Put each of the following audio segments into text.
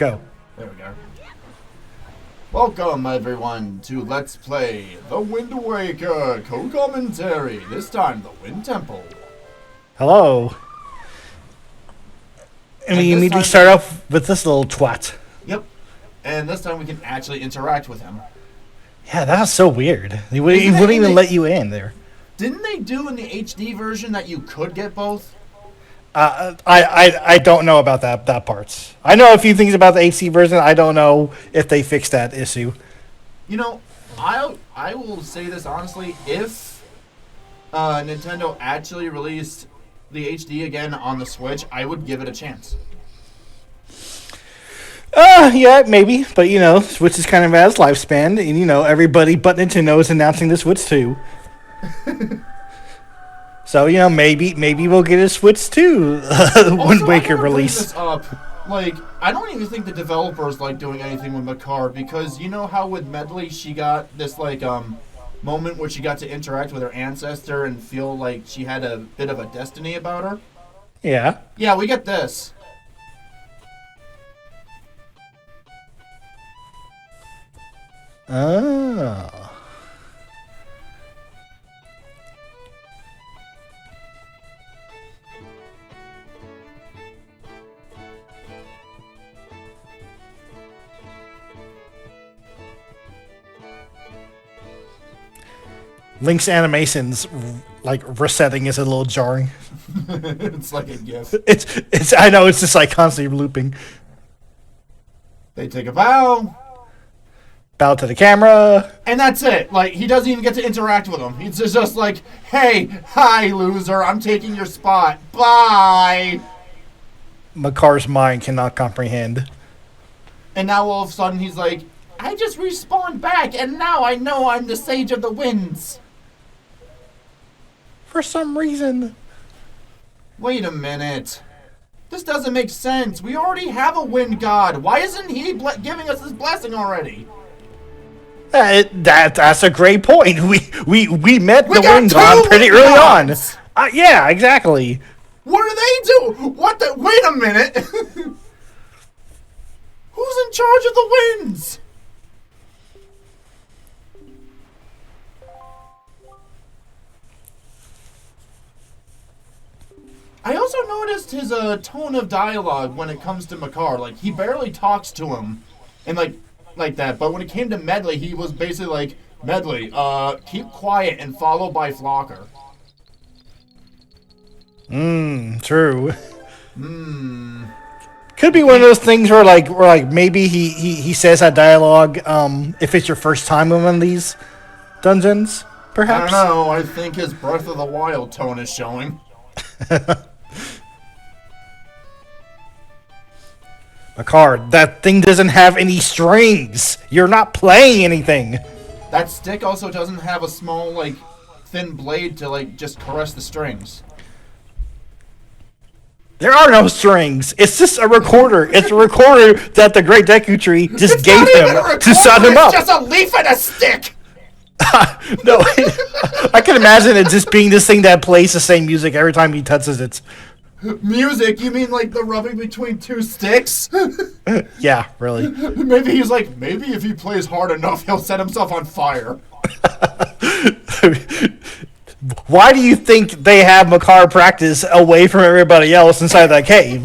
Go. There we go. Welcome, everyone, to Let's Play The Wind Waker co-commentary. This time, the Wind Temple. Hello. And we immediately start off with this little twat. Yep. And this time we can actually interact with him. Yeah, that was so weird. He wouldn't even let you in there. Didn't they do in the HD version that you could get both? I don't know about that part. I know a few things about the HD version. I don't know if they fixed that issue. You know, I will say this honestly. If Nintendo actually released the HD again on the Switch, I would give it a chance. Yeah, maybe. But, you know, Switch is kind of at its lifespan. And, you know, everybody but Nintendo is announcing the Switch 2. So, you know, maybe we'll get a Switch 2 Wind Waker release. This up. Like, I don't even think the developers like doing anything with Makar, because you know how with Medley she got this, like, moment where she got to interact with her ancestor and feel like she had a bit of a destiny about her? Yeah. Yeah, we get this. Oh. Link's animations, like, resetting is a little jarring. It's like a gif. It's. I know, it's just, like, constantly looping. They take a bow. Bow to the camera. And that's it. Like, he doesn't even get to interact with him. He's just like, hey, hi, loser, I'm taking your spot. Bye. Makar's mind cannot comprehend. And now all of a sudden he's like, I just respawned back, and now I know I'm the Sage of the Winds. For some reason. Wait a minute. This doesn't make sense. We already have a wind god. Why isn't he giving us his blessing already? That's a great point. We met the wind god pretty early on. Yeah, exactly. What do they do? What the? Wait a minute. Who's in charge of the winds? I also noticed his tone of dialogue when it comes to Makar. Like, he barely talks to him, and like that. But when it came to Medley, he was basically like, Medley, keep quiet and follow by Flocker. True. Could be one of those things where like maybe he says that dialogue if it's your first time in one of these dungeons, perhaps. I don't know. I think his Breath of the Wild tone is showing. Makar, that thing doesn't have any strings. You're not playing anything. That stick also doesn't have a small, like, thin blade to, like, just caress the strings. There are no strings. It's just a recorder. It's a recorder that the Great Deku Tree just gave him to sound him up. It's just a leaf and a stick! No, I can imagine it just being this thing that plays the same music every time he touches it. Music? You mean like the rubbing between two sticks? Yeah, really. Maybe he's like, maybe if he plays hard enough, he'll set himself on fire. Why do you think they have Makar practice away from everybody else inside that cave?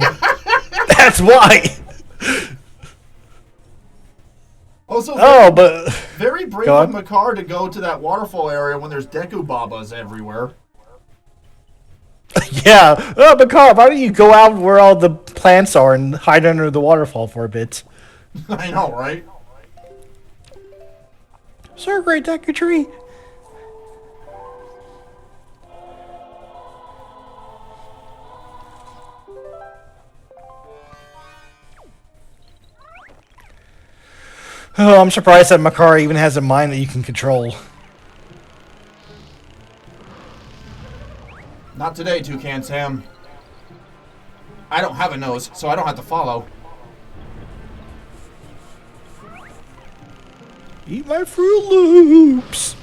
That's why. Also, very brave of Makar to go to that waterfall area when there's Deku Babas everywhere. Yeah. Oh, Makar, why don't you go out where all the plants are and hide under the waterfall for a bit? I know, right? Sir, Great Deku Tree. Oh, I'm surprised that Makar even has a mind that you can control. Not today, Toucan Sam. I don't have a nose, so I don't have to follow. Eat my Fruit Loops!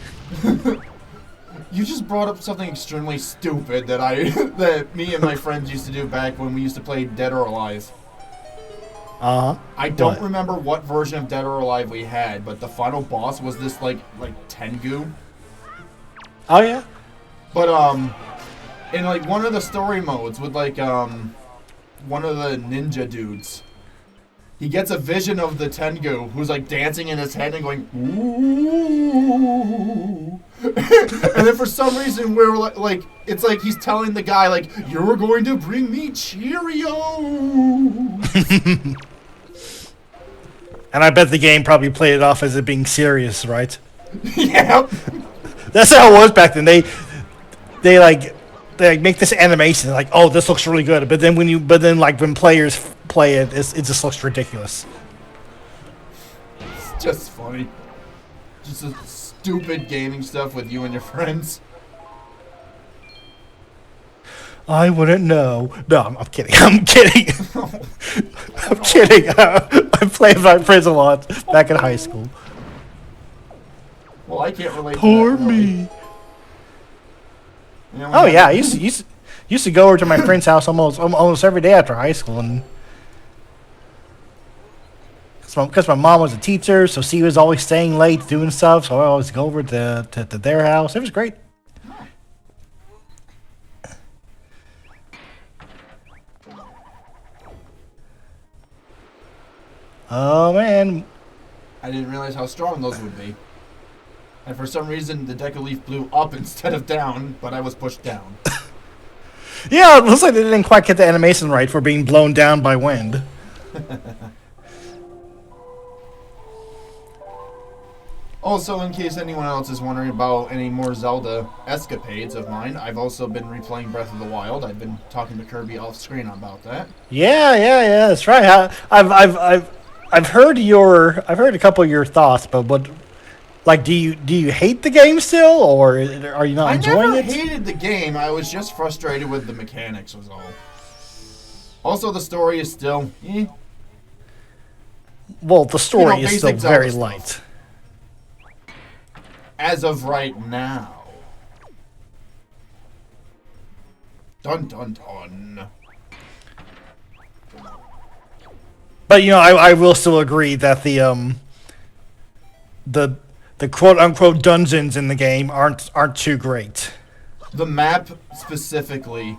You just brought up something extremely stupid that me and my friends used to do back when we used to play Dead or Alive. I don't What? remember what version of Dead or Alive we had, but the final boss was this like Tengu. Oh yeah. But in like one of the story modes with like one of the ninja dudes, he gets a vision of the Tengu who's like dancing in his head and going ooh. And then for some reason we're like it's like he's telling the guy like, you're going to bring me Cheerios. And I bet the game probably played it off as it being serious, right? Yep. That's how it was back then. They like make this animation like, oh, this looks really good, but then when players play it, it just looks ridiculous. It's just funny. Just a stupid gaming stuff with you and your friends. I wouldn't know. No, I'm kidding. I'm kidding. I'm kidding. I played with my friends a lot back in high school. Well, I can't relate Poor to that, really. me. You know, Oh yeah, I used to go over to my friend's house almost every day after high school, and because my mom was a teacher, so she was always staying late doing stuff. So I always go over to their house. It was great. Oh man, I didn't realize how strong those would be. And for some reason, the Deca Leaf blew up instead of down, but I was pushed down. yeah, it looks like they didn't quite get the animation right for being blown down by wind. Also, in case anyone else is wondering about any more Zelda escapades of mine, I've also been replaying Breath of the Wild. I've been talking to Kirby off screen about that. Yeah, that's right. I've heard a couple of your thoughts, but what, like, do you hate the game still, or are you not enjoying it? I never hated the game. I was just frustrated with the mechanics, was all. Also, the story is still, Well, the story is still basic very Zelda light. stuff. As of right now. Dun dun dun. But I will still agree that the quote unquote dungeons in the game aren't too great. The map specifically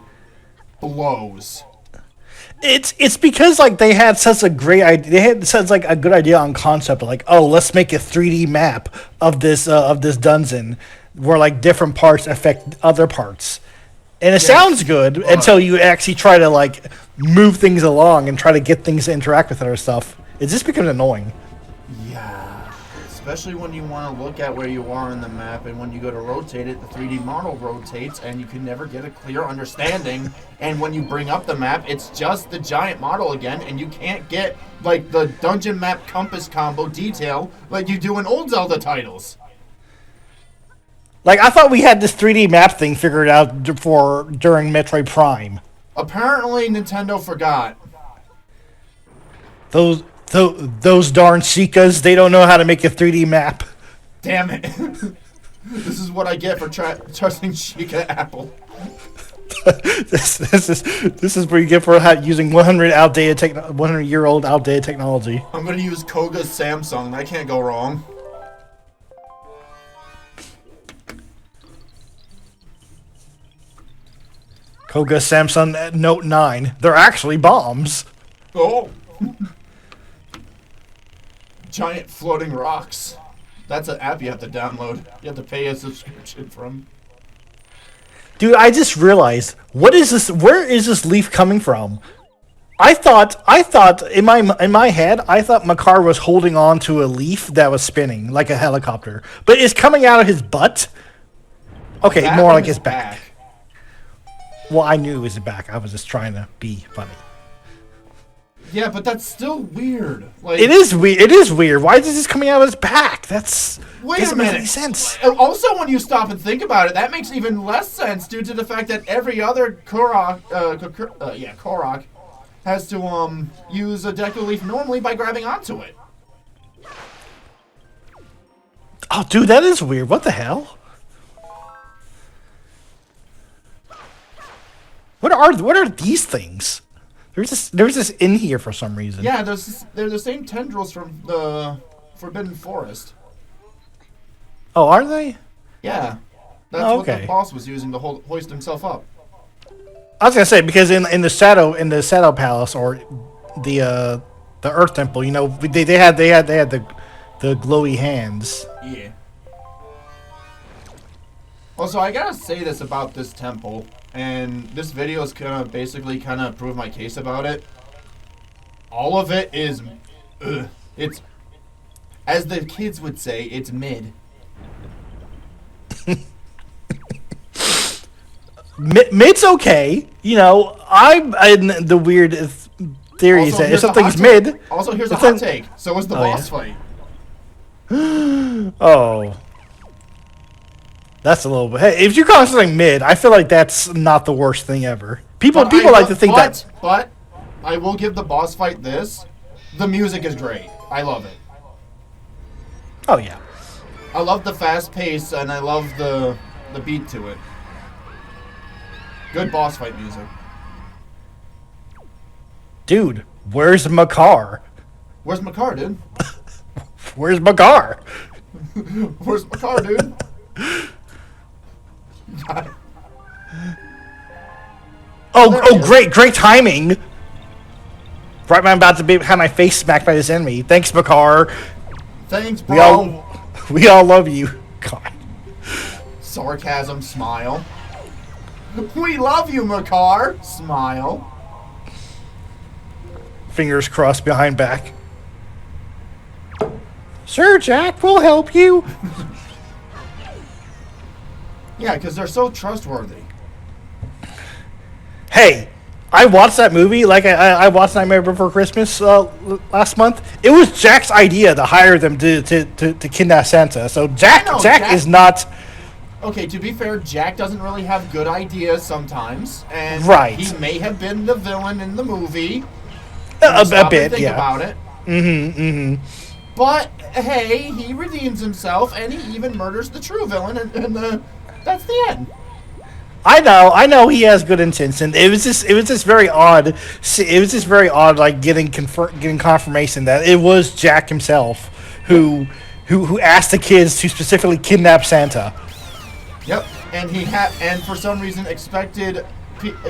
blows. It's because like they had such a great idea. They had such like a good idea on concept. Like, oh, let's make a 3D map of this dungeon where like different parts affect other parts, and it sounds good until you actually try to like move things along and try to get things to interact with other stuff. It just becomes annoying. Yeah, especially when you want to look at where you are in the map, and when you go to rotate it, the 3D model rotates, and you can never get a clear understanding. And when you bring up the map, it's just the giant model again, and you can't get like the dungeon map compass combo detail like you do in old Zelda titles. Like, I thought we had this 3D map thing figured out during Metroid Prime. Apparently, Nintendo forgot. Those darn Sheikahs, they don't know how to make a 3D map. Damn it. This is what I get for trusting Sheikah Apple. this is what you get for using 100-year-old outdated technology. I'm going to use Koga's Samsung. That can't go wrong. Koga Samsung Note 9. They're actually bombs. Oh. Giant floating rocks. That's an app you have to download. You have to pay a subscription from. Dude, I just realized, what is this? Where is this leaf coming from? I thought in my head, I thought Makar was holding on to a leaf that was spinning like a helicopter, but it's coming out of his butt. Okay, That more one like is his back. Well, I knew it was his back. I was just trying to be funny. Yeah, but that's still weird. Like, It is weird. It is weird. Why is this coming out of his back? Wait Doesn't a make minute. any sense. Also, when you stop and think about it, that makes even less sense due to the fact that every other Korok has to use a Deku Leaf normally by grabbing onto it. Oh, dude, that is weird. What the hell? What are these things? There's this in here for some reason. Yeah, they're the same tendrils from the Forbidden Forest. Oh, are they? Yeah, that's what the boss was using to hoist himself up. I was gonna say because in the Shadow Palace or the Earth Temple, you know, they had the glowy hands. Yeah. Also, I gotta say this about this temple, and this video is gonna basically kind of prove my case about it. All of it is, it's, as the kids would say, it's mid. Mid's okay. You know, I'm in the weird theory is that if something's mid. Also, here's a hot take. So was the boss fight. Oh. That's a little bit. Hey, if you call something mid, I feel like that's not the worst thing ever. People like to think that. But I will give the boss fight this. The music is great. I love it. Oh yeah. I love the fast pace and I love the beat to it. Good boss fight music. Dude, where's Makar? Where's Makar, dude? Where's Makar? Where's Makar, dude? Great timing. Right when I'm about to have my face smacked by this enemy. Thanks, Makar. Thanks, bro. We all love you. God. Sarcasm, smile. We love you, Makar. Smile. Fingers crossed behind back. Sir Jack, we'll help you. Yeah, because they're so trustworthy. Hey, I watched that movie. Like I watched Nightmare Before Christmas last month. It was Jack's idea to hire them to kidnap Santa. So Jack is not. Okay, to be fair, Jack doesn't really have good ideas sometimes, and he may have been the villain in the movie. A bit, think about it. But hey, he redeems himself, and he even murders the true villain, and that's the end. I know he has good intents, and it was just very odd. It was just very odd, like getting confirmation that it was Jack himself who asked the kids to specifically kidnap Santa. Yep, and and for some reason expected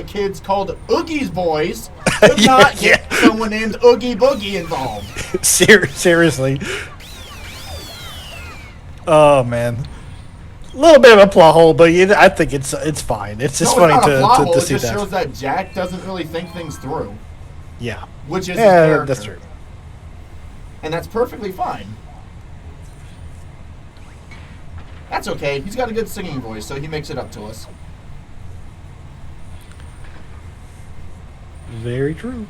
kids called Oogie's boys could not get someone named Oogie Boogie involved. Seriously. Oh man. A little bit of a plot hole, but I think it's fine. It's just funny to see that. It just shows that Jack doesn't really think things through. Yeah. Which is his character. That's true. And that's perfectly fine. That's okay. He's got a good singing voice, so he makes it up to us. Very true.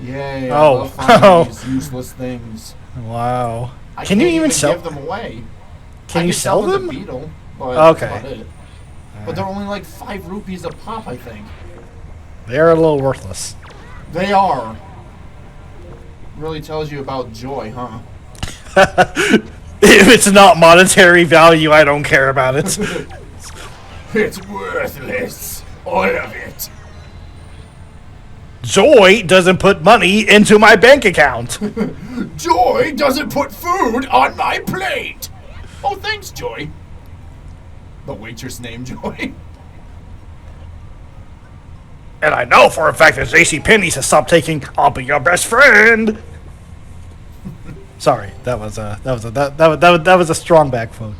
Yay! I love finding these useless things. Wow. Can you even give them away? Can you sell them? The beetle, but okay. That's about it. But they're only like 5 rupees a pop, I think. They're a little worthless. They are. Really tells you about joy, huh? If it's not monetary value, I don't care about it. It's worthless. All of it. Joy doesn't put money into my bank account. Joy doesn't put food on my plate. Oh, thanks, Joy. The waitress named Joy. And I know for a fact that JCPenney's has stopped taking "I'll be your best friend." Sorry, that was a strong back quote.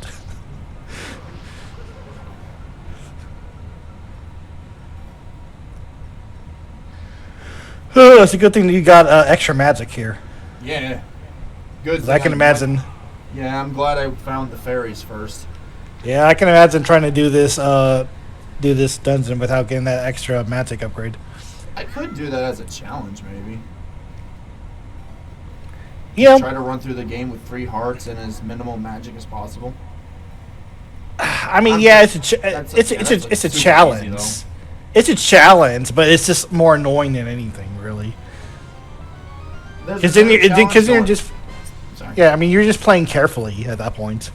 It's a good thing that you got extra magic here. Yeah. Good. I can imagine. Yeah, I'm glad I found the fairies first. Yeah, I can imagine trying to do this dungeon without getting that extra magic upgrade. I could do that as a challenge, maybe. Yeah. Try to run through the game with 3 hearts and as minimal magic as possible. I mean, it's a challenge. Easy, it's a challenge, but it's just more annoying than anything, really. Because then you're just. Sorry. Yeah, I mean, you're just playing carefully at that point.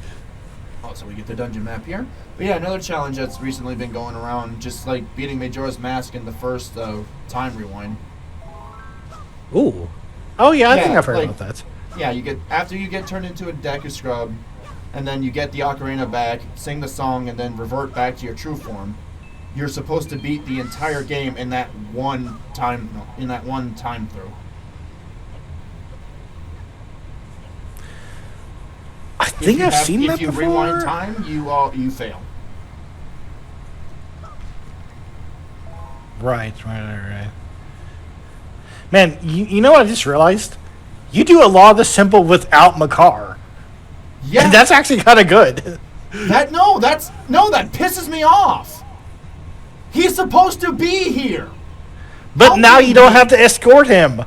Oh, So we get the dungeon map here. But yeah, another challenge that's recently been going around, just like beating Majora's Mask in the first time rewind. Ooh. Oh yeah, I think Yeah, I've heard like- about that. Yeah, you get after you get turned into a Deku Scrub, and then you get the ocarina back, sing the song, and then revert back to your true form. You're supposed to beat the entire game in that one time through. I think I've seen that If you before. rewind time, you fail. Right. Man, you know what I just realized? You do a lot of the simple without Makar. Yeah, And that's actually kind of good. that pisses me off. He's supposed to be here. But How now can you don't you- have to escort him.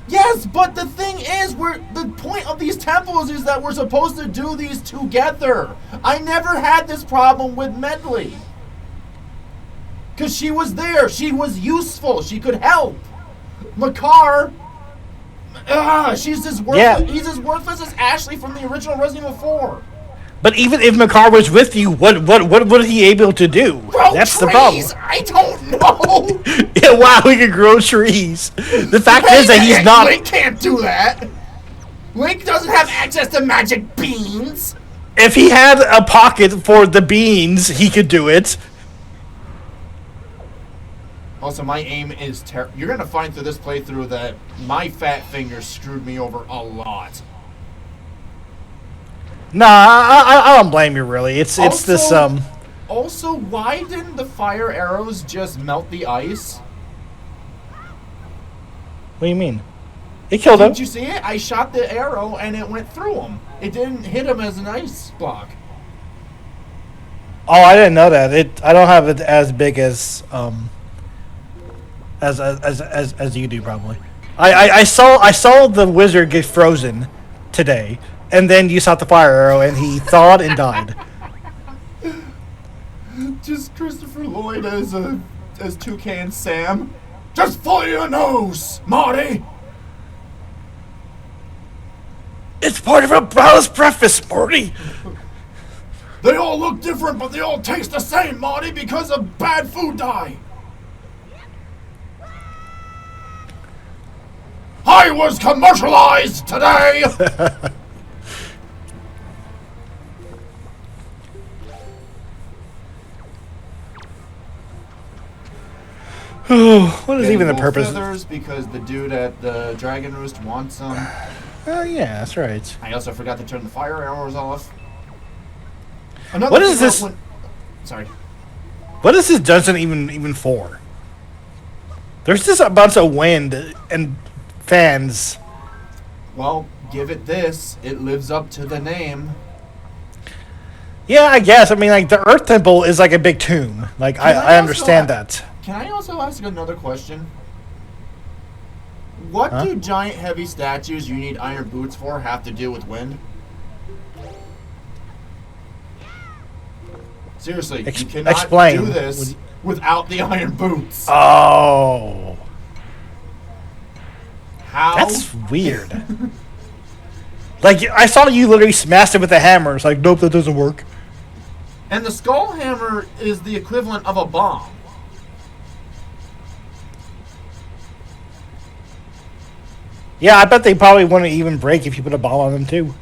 Yes, but the thing is, the point of these temples is that we're supposed to do these together. I never had this problem with Medley. Because she was there. She was useful. She could help. Makar, he's as worthless as Ashley from the original Resident Evil 4. But even if Makar was with you, what was he able to do? Grow That's trees? the problem. I don't know. Yeah, wow, he can grow trees. The fact is that he's not. Link can't do that. Link doesn't have access to magic beans. If he had a pocket for the beans, he could do it. Also, my aim is terrible. You're gonna find through this playthrough that my fat fingers screwed me over a lot. Nah, I don't blame you really. It's this Also, why didn't the fire arrows just melt the ice? What do you mean? It killed him. Did you see it? I shot the arrow and it went through him. It didn't hit him as an ice block. Oh, I didn't know that. I don't have it as big as you do probably. I saw the wizard get frozen today, and then you shot the fire arrow and he thawed and died. Just Christopher Lloyd as Toucan Sam. Just follow your nose, Marty. It's part of a balanced breakfast, Morty. They all look different, but they all taste the same, Marty, because of bad food dye. I was commercialized today. What is even the purpose? Feathers because the dude at the Dragon Roost wants them. Oh yeah, that's right. I also forgot to turn the fire arrows off. Another What is thing this? Sorry. What is this dungeon even for? There's just a bunch of wind and fans. Well, give it this. It lives up to the name. Yeah, I guess. I mean, like the Earth Temple is like a big tomb. Like I also understand a- that. Can I also ask another question? What Huh? do giant heavy statues you need iron boots for have to do with wind? Seriously, you cannot explain. do this without the iron boots. Oh, How? that's weird. Like I saw you literally smashed it with a hammer. It's like, nope, that doesn't work. And the skull hammer is the equivalent of a bomb. Yeah, I bet they probably wouldn't even break if you put a bomb on them too.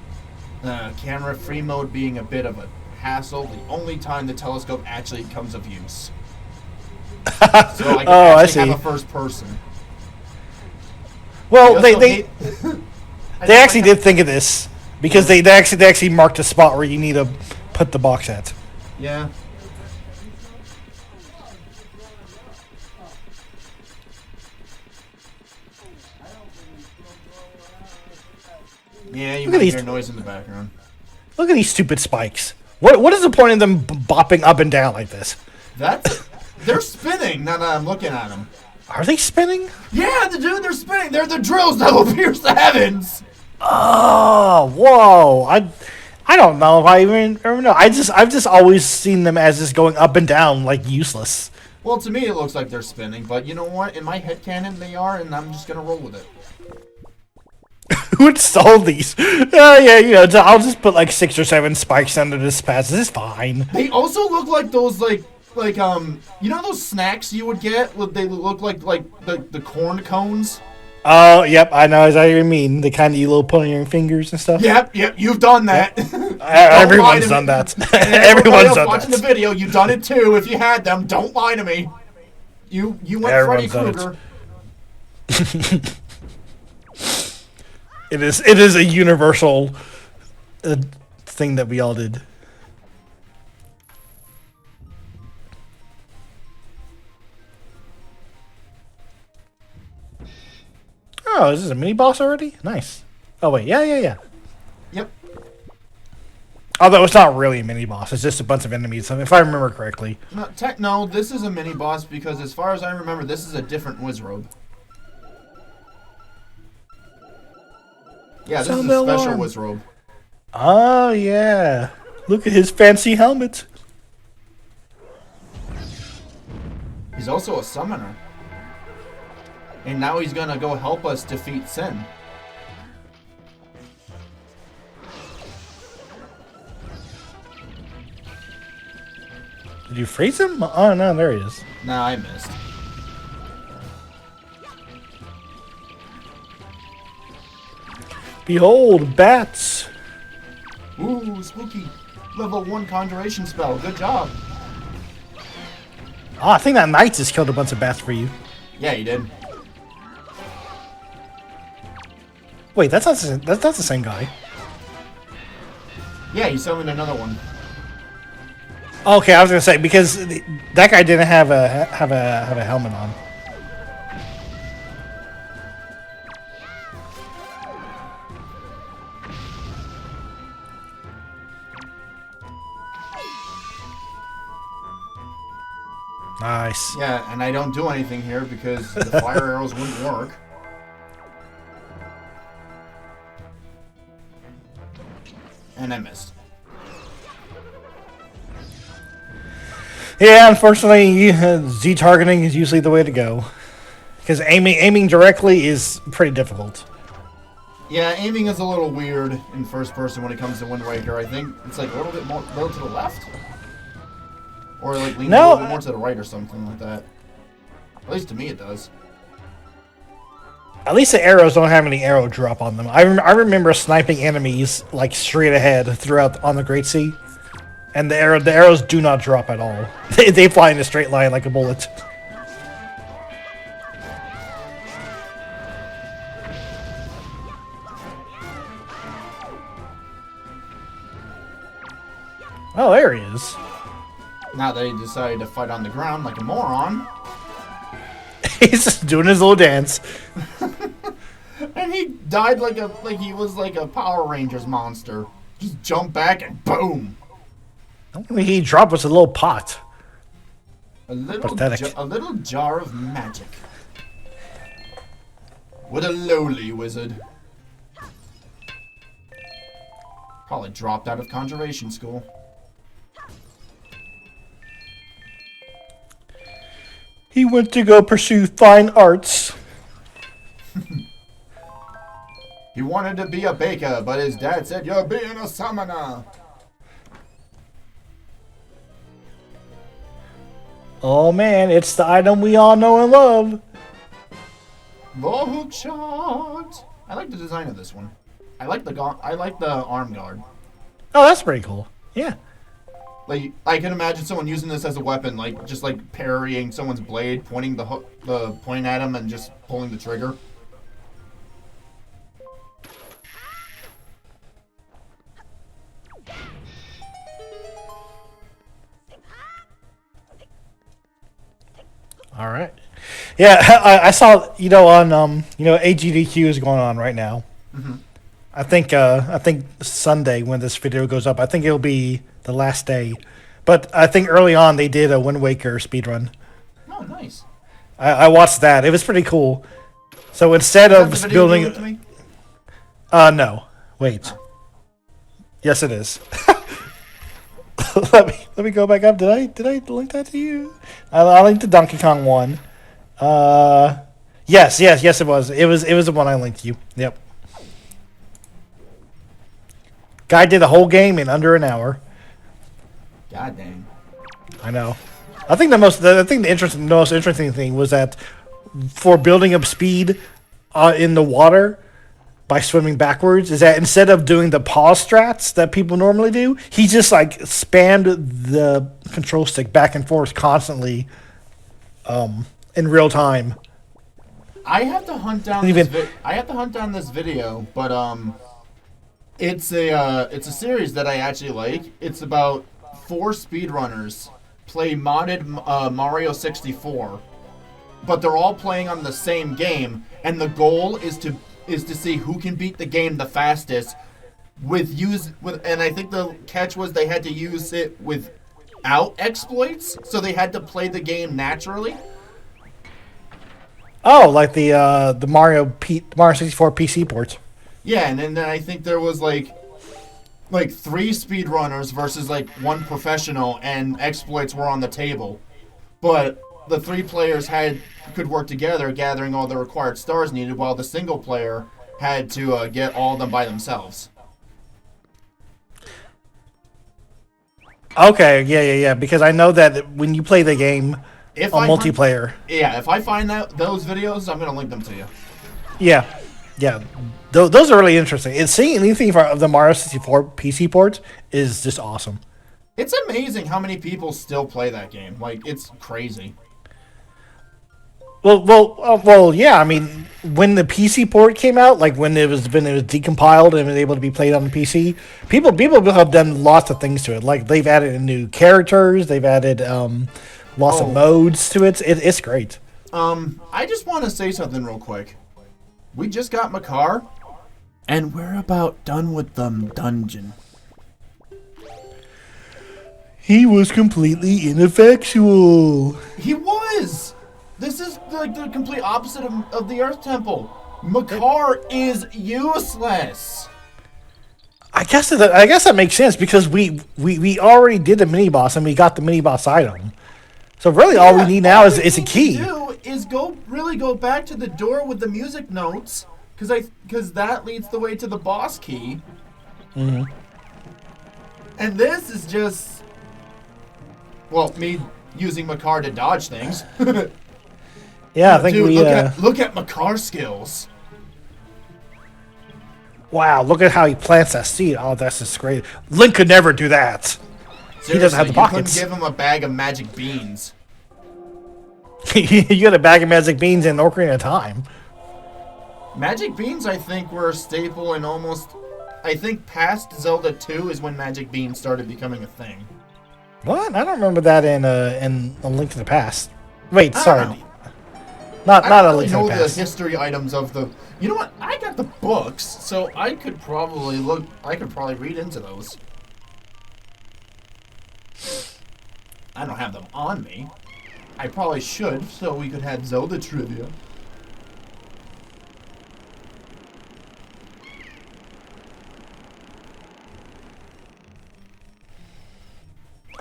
Camera free mode being a bit of a hassle. The only time the telescope actually comes of use. So I can I actually have see. a first person. Well, I they also they hate- I they don't actually like did think of this because they actually marked a spot where you need to put the box at. Yeah. Yeah, you Look at might these- hear noise in the background. Look at these stupid spikes. What is the point of them bopping up and down like this? They're spinning now that I'm looking at them. Are they spinning? Yeah, they're spinning. They're the drills that will pierce the heavens. Oh, whoa! I don't know if I even know. I've just always seen them as just going up and down like useless. Well, to me, it looks like they're spinning, but you know what? In my headcanon, they are, and I'm just gonna roll with it. Who installed these? Yeah, I'll just put like 6 or 7 spikes under this pass. This is fine. They also look like those you know those snacks you would get? They look like the corn cones. Oh, yep, I know what you mean. The kind that you little put on your fingers and stuff. Yep, you've done that. Everyone's done that. Everyone's done watching that. the video, you've done it too. If you had them, don't lie to me. You went Freddy Krueger. It is a universal thing that we all did. Oh, is this a mini boss already? Nice. Oh wait, yeah. Yep. Although it's not really a mini boss, it's just a bunch of enemies, if I remember correctly. No, this is a mini boss because as far as I remember, this is a different Wizrobe. Yeah, this is a special Wizrobe. Oh yeah. Look at his fancy helmet. He's also a summoner. And now he's gonna go help us defeat Sin. Did you freeze him? Oh no, there he is. Nah, I missed. Behold, bats. Ooh, spooky. Level 1 conjuration spell. Good job. Oh, I think that knight just killed a bunch of bats for you. Yeah, you did. Wait, that's not the same guy. Yeah, he summoned another one. Okay, I was gonna say because that guy didn't have a helmet on. Nice. Yeah, and I don't do anything here because the fire arrows wouldn't work. And I missed. Yeah, unfortunately, Z targeting is usually the way to go, because aiming directly is pretty difficult. Yeah, aiming is a little weird in first person when it comes to Wind Waker. I think it's like a little bit more to the left, or like leaning a little bit more to the right or something like that. At least to me, it does. At least the arrows don't have any arrow drop on them. I remember sniping enemies like straight ahead throughout on the Great Sea, and the arrows do not drop at all. They fly in a straight line like a bullet. Oh, there he is. Now that he decided to fight on the ground like a moron. He's just doing his little dance. And he died like he was like a Power Rangers monster. Just jumped back and boom. I mean, he dropped us a little pot. A little jar of magic. What a lowly wizard. Probably dropped out of conjuration school. He went to go pursue fine arts. He wanted to be a baker, but his dad said, "You're being a summoner." Oh man, it's the item we all know and love. The hook shot. I like the design of this one. I like the arm guard. Oh, that's pretty cool. Yeah. Like I can imagine someone using this as a weapon, like just like parrying someone's blade, pointing the point at him, and just pulling the trigger. All right. Yeah, I saw on AGDQ is going on right now. Mm-hmm. I think Sunday when this video goes up, I think it'll be the last day. But I think early on they did a Wind Waker speedrun. Oh, nice. I watched that. It was pretty cool. So instead of building, no, wait. Oh. Yes, it is. let me go back up. Did I link that to you? I linked the Donkey Kong one. Yes, it was. It was the one I linked to you. Yep. Guy did the whole game in under an hour. God dang. I know. I think the most interesting thing was that for building up speed in the water by swimming backwards is that instead of doing the pause strats that people normally do, he just like spammed the control stick back and forth constantly in real time. I have to hunt down this video, but it's a series that I actually like. It's about 4 speedrunners play modded Mario 64, but they're all playing on the same game, and the goal is to see who can beat the game the fastest and I think the catch was they had to use it without exploits, so they had to play the game naturally. Oh, like the Mario 64 PC ports. Yeah, and then I think there was like 3 speedrunners versus like 1 professional, and exploits were on the table. But the 3 players could work together, gathering all the required stars needed, while the single player had to get all of them by themselves. Okay, yeah. Because I know that when you play the game on multiplayer. If I find those videos, I'm gonna link them to you. Yeah. Those are really interesting. And seeing anything from the Mario 64 PC ports is just awesome. It's amazing how many people still play that game. Like, it's crazy. Well, yeah. I mean, when the PC port came out, like when it was decompiled and was able to be played on the PC, people have done lots of things to it. Like they've added new characters, they've added lots of modes to it. It's great. I just want to say something real quick. We just got Makar, and we're about done with the dungeon. He was completely ineffectual. He was! This is like the complete opposite of the Earth Temple. Makar is useless. I guess that makes sense because we already did the mini boss and we got the mini boss item. So really, all we need now is a key. All we need to do is go back to the door with the music notes, because that leads the way to the boss key. Mm-hmm. And this is just, well, me using Makar to dodge things. Yeah, I think look at Makar's skills. Wow, look at how he plants that seed. Oh, that's just great. Link could never do that. Seriously, he doesn't have the pockets. You couldn't give him a bag of magic beans. You got a bag of magic beans in Ocarina of Time. Magic beans, I think, were a staple in almost... I think past Zelda 2 is when magic beans started becoming a thing. What? I don't remember that in A Link to the Past. Wait, sorry. Not A Link to the Past. I don't know the history items of the... You know what? I got the books, so I could probably read into those. I don't have them on me. I probably should, so we could have Zelda trivia.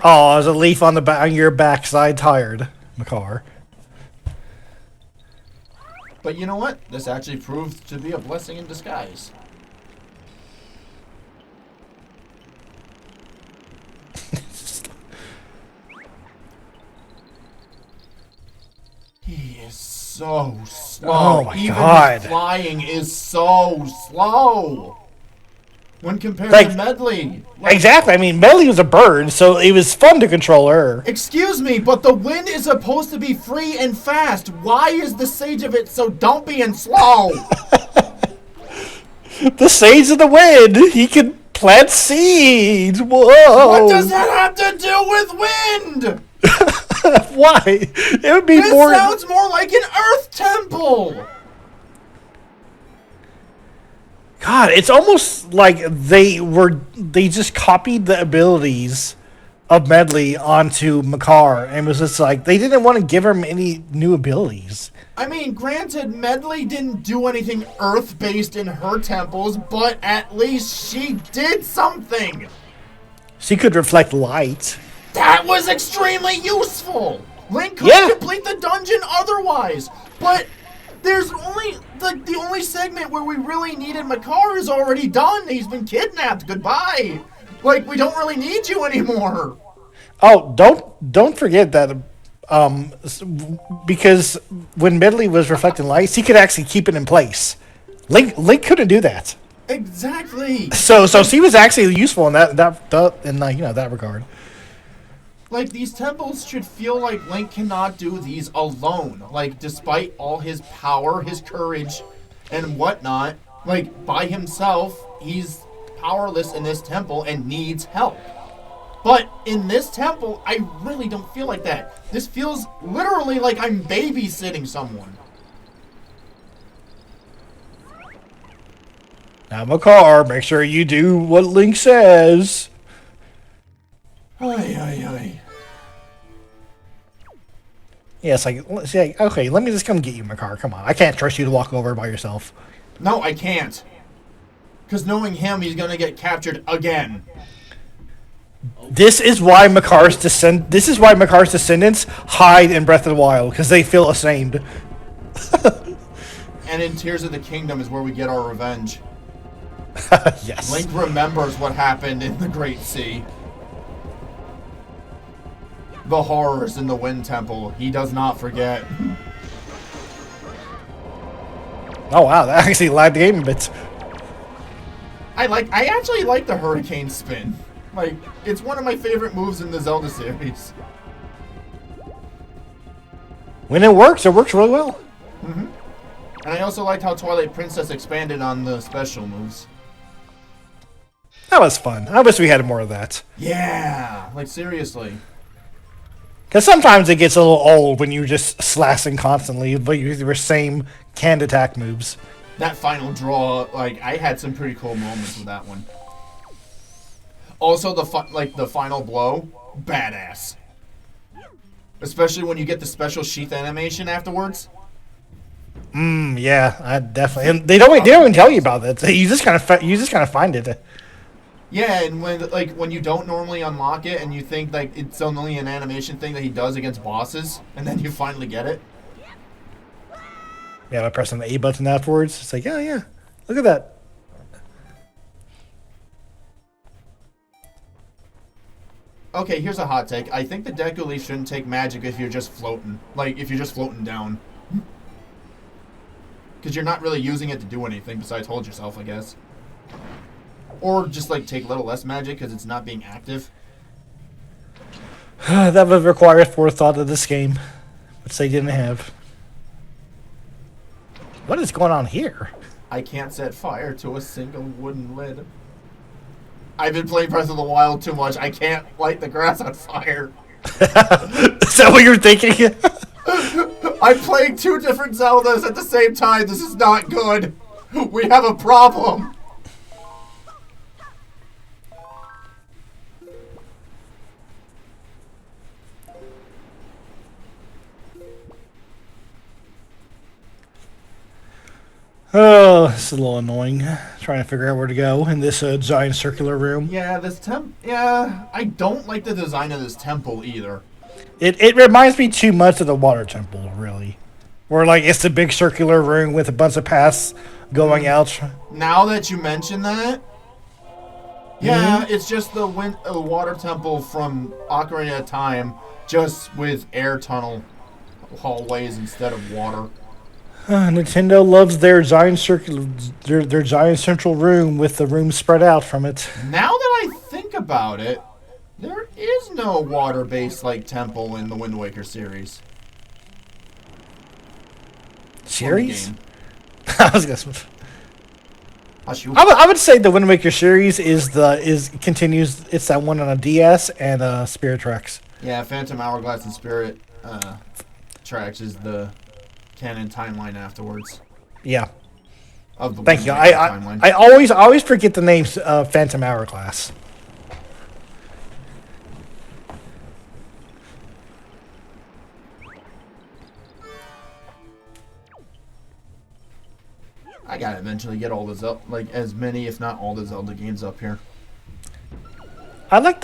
Oh, there's a leaf on your backside tired, Makar. But you know what? This actually proved to be a blessing in disguise. He is so slow. Oh my Even God. His flying is so slow. When compared to Medley. Exactly. I mean, Medley was a bird, so it was fun to control her. Excuse me, but the wind is supposed to be free and fast. Why is the Sage of it so dumpy and slow? The Sage of the Wind. He can plant seeds. Whoa. What does that have to do with wind? Why? It would be more... This sounds more like an Earth Temple. God, it's almost like they just copied the abilities of Medley onto Makar, and it was just like they didn't want to give him any new abilities. I mean, granted, Medley didn't do anything Earth-based in her temples, but at least she did something. She could reflect light. That was extremely useful. Link could complete the dungeon otherwise, but there's only like the only segment where we really needed Makar is already done. He's been kidnapped. Goodbye. Like, we don't really need you anymore. Oh, don't forget that because when Medley was reflecting lights, he could actually keep it in place. Link couldn't do that. Exactly. So she was actually useful in that regard. Like, these temples should feel like Link cannot do these alone. Like, despite all his power, his courage, and whatnot, like, by himself, he's powerless in this temple and needs help. But in this temple, I really don't feel like that. This feels literally like I'm babysitting someone. Now, Makar, make sure you do what Link says. Ay. Yeah, it's like, okay, let me just come get you, Makar. Come on. I can't trust you to walk over by yourself. No, I can't. Because knowing him, he's going to get captured again. This is why Makar's descendants hide in Breath of the Wild, because they feel ashamed. And in Tears of the Kingdom is where we get our revenge. Yes. Link remembers what happened in the Great Sea. The horrors in the Wind Temple. He does not forget. Oh wow, that actually lagged the game a bit. I actually like the Hurricane Spin. Like, it's one of my favorite moves in the Zelda series. When it works really well. Mm-hmm. And I also liked how Twilight Princess expanded on the special moves. That was fun. I wish we had more of that. Yeah, like seriously. Because sometimes it gets a little old when you're just slashing constantly, but you use your same canned attack moves. That final draw, like, I had some pretty cool moments with that one. Also, the final blow, badass. Especially when you get the special sheath animation afterwards. Yeah, I definitely. And they don't even tell you about that. You just kind of find it. Yeah, and when you don't normally unlock it, and you think like it's only an animation thing that he does against bosses, and then you finally get it. Yeah, by pressing the A button afterwards, it's like, yeah, look at that. Okay, here's a hot take. I think the Deku Leaf shouldn't take magic if you're just floating. Like, if you're just floating down. Because you're not really using it to do anything besides hold yourself, I guess. Or just, like, take a little less magic because it's not being active. That would require forethought of this game, which they didn't have. What is going on here? I can't set fire to a single wooden lid. I've been playing Breath of the Wild too much. I can't light the grass on fire. Is that what you're thinking? I'm playing 2 different Zeldas at the same time. This is not good. We have a problem. Oh, this is a little annoying. Trying to figure out where to go in this giant circular room. Yeah, yeah, I don't like the design of this temple either. It reminds me too much of the water temple, really. Where, like, it's a big circular room with a bunch of paths going out. Now that you mention that, yeah, it's just the water temple from Ocarina of Time, just with air tunnel hallways instead of water. Nintendo loves their giant their giant central room with the room spread out from it. Now that I think about it, there is no water-based like temple in the Wind Waker series. Series? I was gonna. I I would say the Wind Waker series continues. It's that one on a DS and Spirit Tracks. Yeah, Phantom Hourglass and Spirit Tracks is the canon timeline afterwards. Yeah. Of the Thank you. Timeline. I always forget the names of Phantom Hourglass. I gotta eventually get all the Zelda, like as many, if not all, the Zelda games up here. I like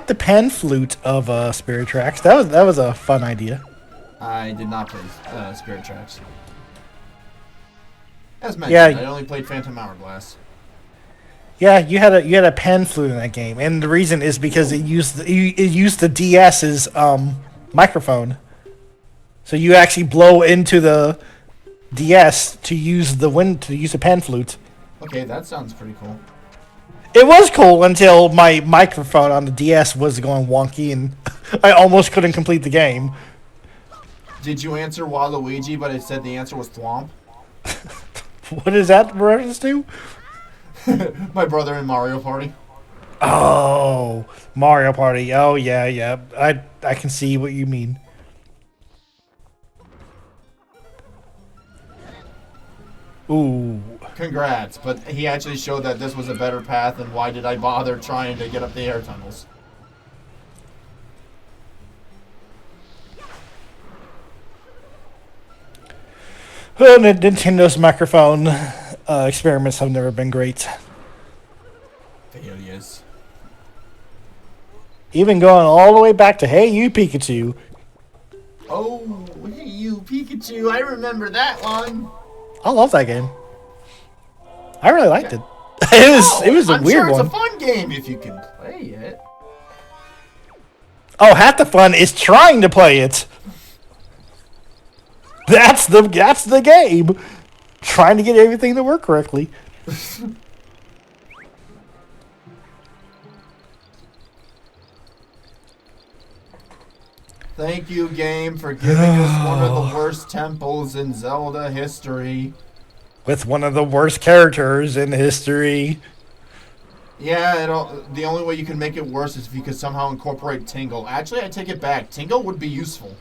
the pan flute of Spirit Tracks. That was a fun idea. I did not play Spirit Tracks. As mentioned, Yeah. I only played Phantom Hourglass. Yeah, you had a pan flute in that game, and the reason is because it used the DS's microphone. So you actually blow into the DS to use the pan flute. Okay, that sounds pretty cool. It was cool until my microphone on the DS was going wonky, and I almost couldn't complete the game. Did you answer Waluigi, but it said the answer was Thwomp? What is that reference to? My brother in Mario Party. Oh, Mario Party. Oh yeah. I can see what you mean. Ooh. Congrats, but he actually showed that this was a better path, and why did I bother trying to get up the air tunnels? Nintendo's microphone experiments have never been great. Failures. Even going all the way back to Hey You Pikachu. Oh, hey you, Pikachu, I remember that one. I love that game. I really liked it. It was a weird one. It's a fun game if you can play it. Oh, half the fun is trying to play it. That's the game. Trying to get everything to work correctly. Thank you, game, for giving us one of the worst temples in Zelda history. With one of the worst characters in history. Yeah, the only way you can make it worse is if you could somehow incorporate Tingle. Actually, I take it back. Tingle would be useful.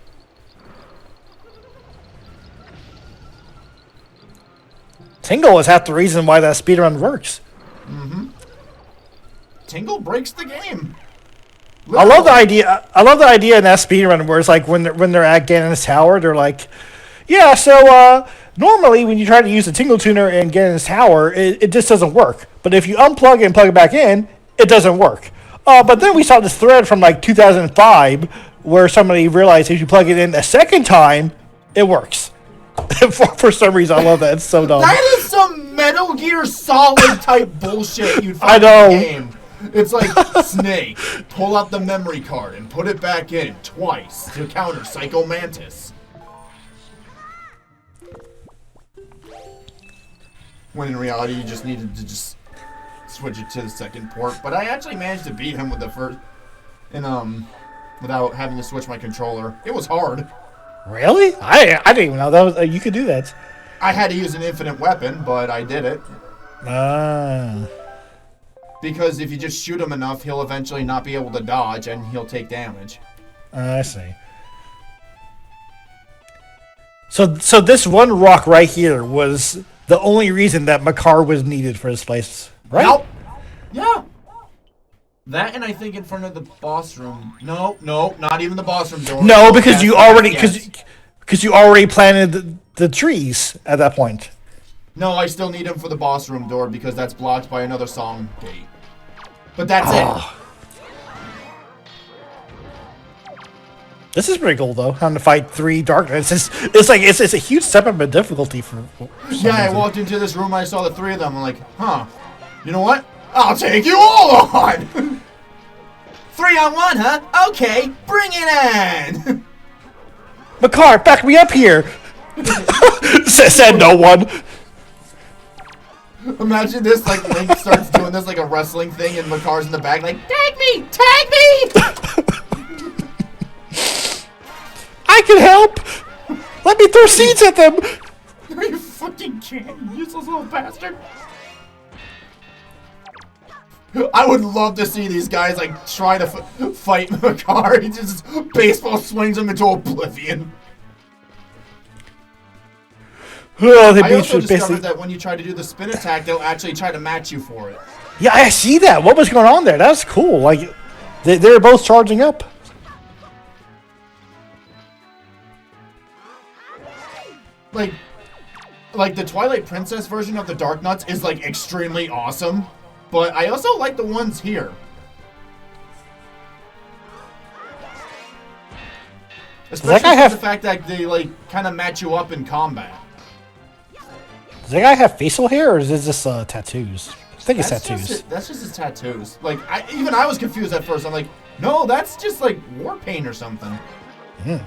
Tingle is half the reason why that speedrun works. Mm-hmm. Tingle breaks the game. Literally. I love the idea in that speedrun where it's like when they're at Ganon's Tower, they're like, yeah, so normally when you try to use the Tingle Tuner in Ganon's Tower, it just doesn't work. But if you unplug it and plug it back in, it doesn't work. But then we saw this thread from like 2005 where somebody realized if you plug it in a second time, it works. For some reason, I love that. It's so dumb. That is some Metal Gear Solid type bullshit you'd find in the game. It's like, Snake, pull out the memory card and put it back in twice to counter Psycho Mantis. When in reality, you just needed to just switch it to the second port. But I actually managed to beat him with the first, and without having to switch my controller. It was hard. Really? I didn't even know that was you could do that. I had to use an infinite weapon, but I did it. Because if you just shoot him enough, he'll eventually not be able to dodge, and he'll take damage. I see. So this one rock right here was the only reason that Makar was needed for this place, right? Nope. Yeah. That, and I think in front of the boss room. No, not even the boss room door. No, because you already planted the trees at that point. No, I still need him for the boss room door because that's blocked by another song gate. But that's it. This is pretty cool though. Having to fight 3 darkness. It's a huge step up in difficulty for yeah, I walked into this room, I saw the 3 of them. I'm like, huh? You know what? I'll take you all on. 3 on 1, huh? Okay, bring it in. Makar, back me up here. Said no one. Imagine this, like, Link starts doing this like a wrestling thing and Makar's in the back like, tag me! Tag me! I can help! Let me throw seeds at them! Are you fucking kidding, you useless little bastard? I would love to see these guys, like, try to fight Makar. He just baseball swings him into oblivion. Oh, I also discovered that when you try to do the spin attack, they'll actually try to match you for it. Yeah, I see that. What was going on there? That's cool. Like, they're both charging up. Like the Twilight Princess version of the Dark Nuts is, like, extremely awesome. But I also like the ones here. Especially the fact that they, like, kind of match you up in combat. Does that guy have facial hair, or is it just tattoos? I think it's tattoos. That's just his tattoos. Like, even I was confused at first. I'm like, no, that's just like war paint or something. Hmm.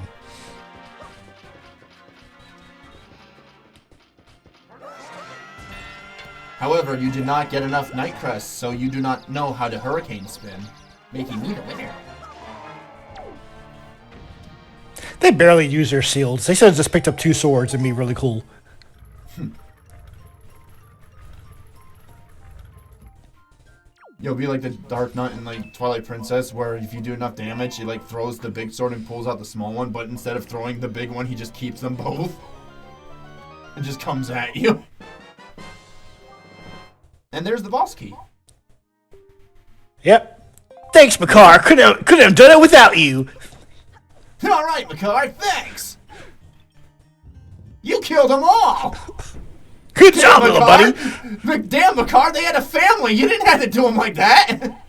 However, you did not get enough Night Crests, so you do not know how to Hurricane Spin, making me the winner. They barely use their shields. They should have just picked up 2 swords and be really cool. You'll be like the Dark Knight in like Twilight Princess, where if you do enough damage, he like throws the big sword and pulls out the small one, but instead of throwing the big one, he just keeps them both. And just comes at you. And there's the boss key. Yep. Thanks, Makar. Couldn't have done it without you. All right, Makar, thanks. You killed them all. Good job, little buddy. Damn, Makar, they had a family. You didn't have to do them like that.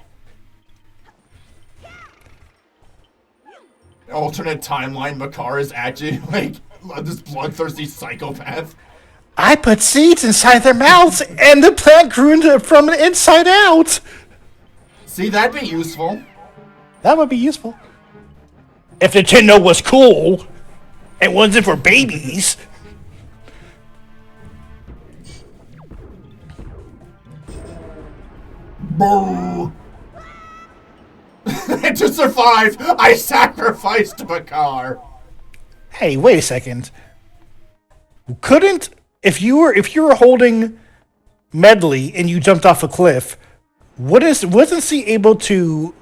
Alternate timeline, Makar is actually like this bloodthirsty psychopath. I put seeds inside their mouths, and the plant grew from the inside out. See, that'd be useful. That would be useful. If Nintendo was cool, and wasn't for babies. Boo! To survive, I sacrificed Makar. Hey, wait a second. Couldn't if you were holding Medley and you jumped off a cliff, wasn't she able to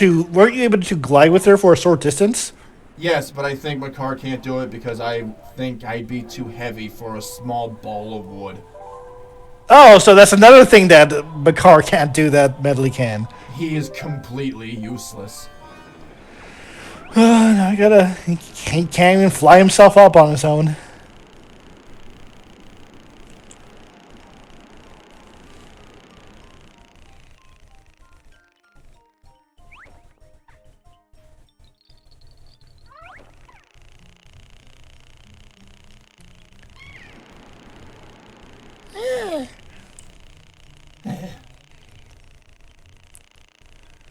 weren't you able to glide with her for a short distance? Yes, but I think Makar can't do it because I think I'd be too heavy for a small ball of wood. Oh, so that's another thing that Makar can't do that Medley can. He is completely useless. He can't even fly himself up on his own.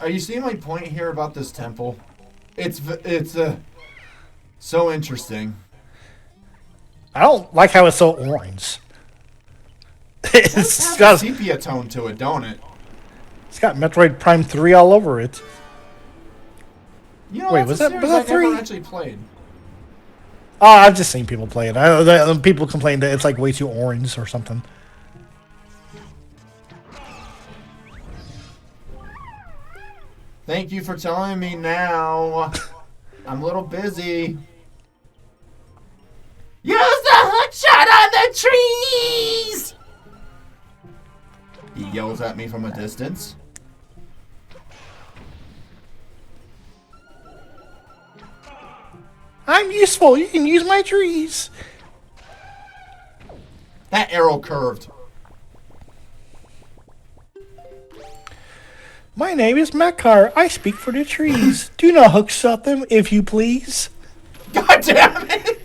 Are you seeing my point here about this temple? It's so interesting. I don't like how it's so orange. It's got a sepia tone to it, don't it? It's got Metroid Prime 3 all over it. You know, wait, was that 3? I never actually played. Oh, I've just seen people play it. People complain that it's like way too orange or something. Thank you for telling me now. I'm a little busy. Use the hook shot on the trees! He yells at me from a distance. I'm useful. You can use my trees. That arrow curved. My name is Makar. I speak for the trees. Do not hookshot them, if you please. God damn it!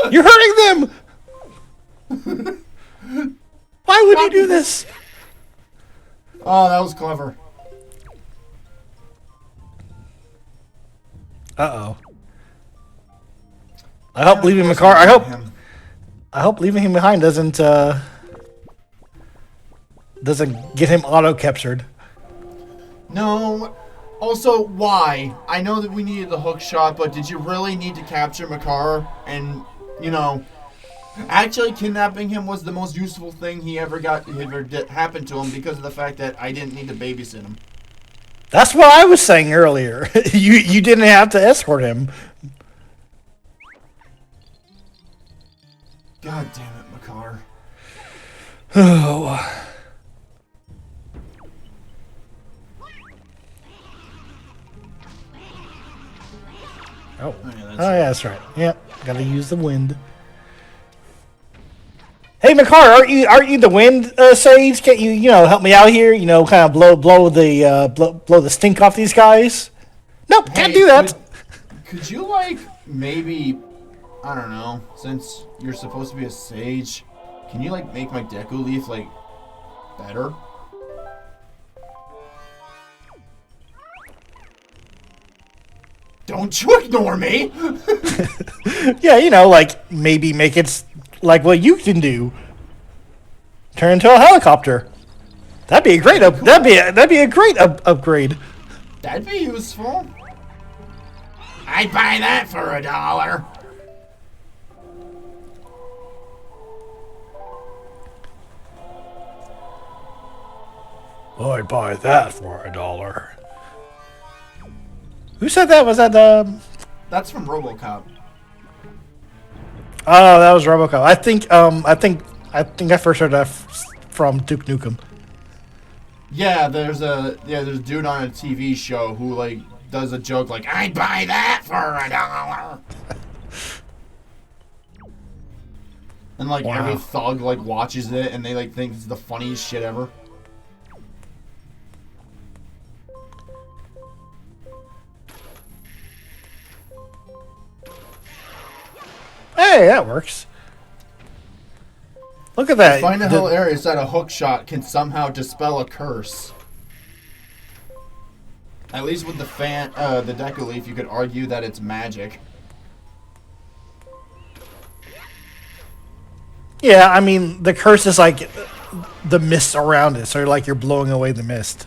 You're hurting them! Why would you do this? Oh, that was clever. Uh-oh. I hope leaving Makar... I hope leaving him behind doesn't get him auto-captured. No. Also, why? I know that we needed the hook shot, but did you really need to capture Makar? And, you know, actually kidnapping him was the most useful thing happened to him because of the fact that I didn't need to babysit him. That's what I was saying earlier. You didn't have to escort him. God damn it, Makar. Oh. Oh, yeah, that's right. Yeah, gotta use the wind. Hey, Makar, aren't you the wind sage? Can't you help me out here? Kind of blow the stink off these guys. Nope, can't do that. Could you like maybe I don't know. Since you're supposed to be a sage, can you like make my Deku Leaf like better? Don't you ignore me! Yeah, you know, like maybe make it like what you can do. Turn into a helicopter. That'd be a great up. That'd be a great upgrade. That'd be useful. I'd buy that for $1. I'd buy that for $1. Who said that? Was that That's from RoboCop. Oh, that was RoboCop. I think I first heard that from Duke Nukem. Yeah, there's a dude on a TV show who like does a joke like, I'd buy that for $1. And like Wow. every thug like watches it and they like think it's the funniest shit ever. Hey, that works. Look at that. Find a hilarious that a hook shot can somehow dispel a curse. At least with the Deku Leaf, you could argue that it's magic. Yeah, I mean, the curse is like the mist around it, so like you're blowing away the mist.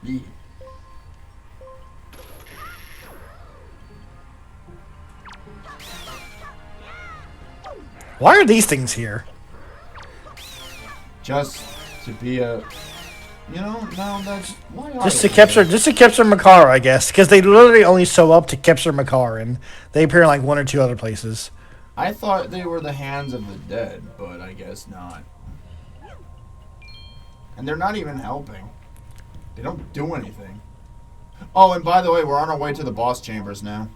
Yeah. Why are these things here? Just to be a, no, that's why are Just to they capture, here? just to capture Makar, I guess, because they literally only sew up to capture Makar, and they appear in like one or two other places. I thought they were the hands of the dead, but I guess not. And they're not even helping. They don't do anything. Oh, and by the way, we're on our way to the boss chambers now.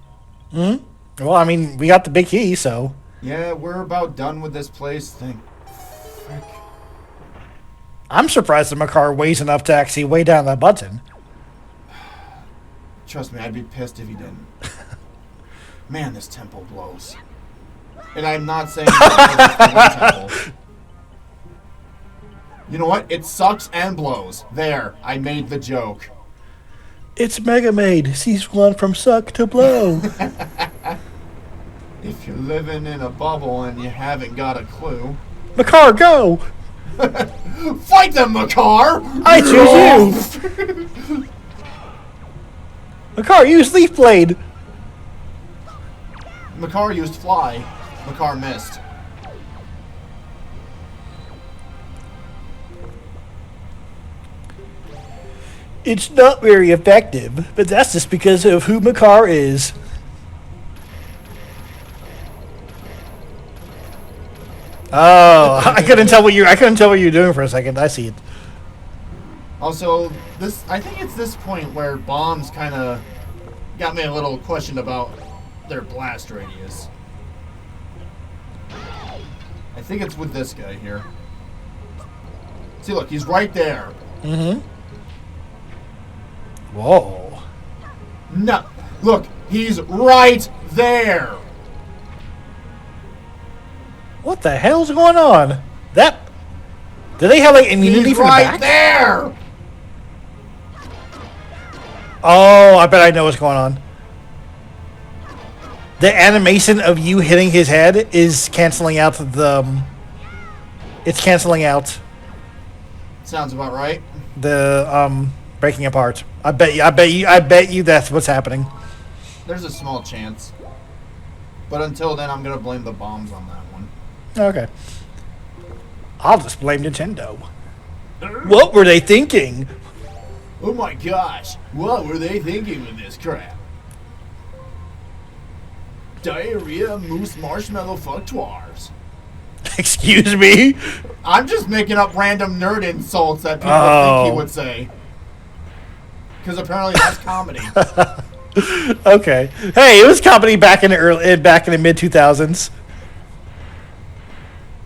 Hmm. Well, I mean, we got the big key, so. Yeah, we're about done with this place. Thank frick. I'm surprised that Makar weighs enough to actually weigh down that button. Trust me, I'd be pissed if he didn't. Man, this temple blows. And I'm not saying that because it's the one temple. You know what? It sucks and blows. There, I made the joke. It's Mega Maid. He's gone from suck to blow. If you're living in a bubble and you haven't got a clue. Makar, go! Fight them, Makar! I choose you! Makar, use Leaf Blade! Makar used fly. Makar missed. It's not very effective, but that's just because of who Makar is. Oh, I couldn't tell what you were doing for a second. I see it. Also, I think it's this point where bombs kind of got me a little question about their blast radius. I think it's with this guy here. See, look, he's right there. Mm-hmm. Whoa. No, look, he's right there. What the hell's going on? Do they have like immunity He's from right the back? there. Oh, I bet I know what's going on. The animation of you hitting his head is canceling out it's canceling out Sounds about right. the breaking apart. I bet you that's what's happening. There's a small chance. But until then, I'm going to blame the bombs on that one. Okay. I'll just blame Nintendo. What were they thinking? Oh my gosh, what were they thinking with this crap? Diarrhea, moose, marshmallow, fucktoirs. Excuse me? I'm just making up random nerd insults that people think he would say. Because apparently that's comedy. Okay. Hey, it was comedy back in the mid 2000s.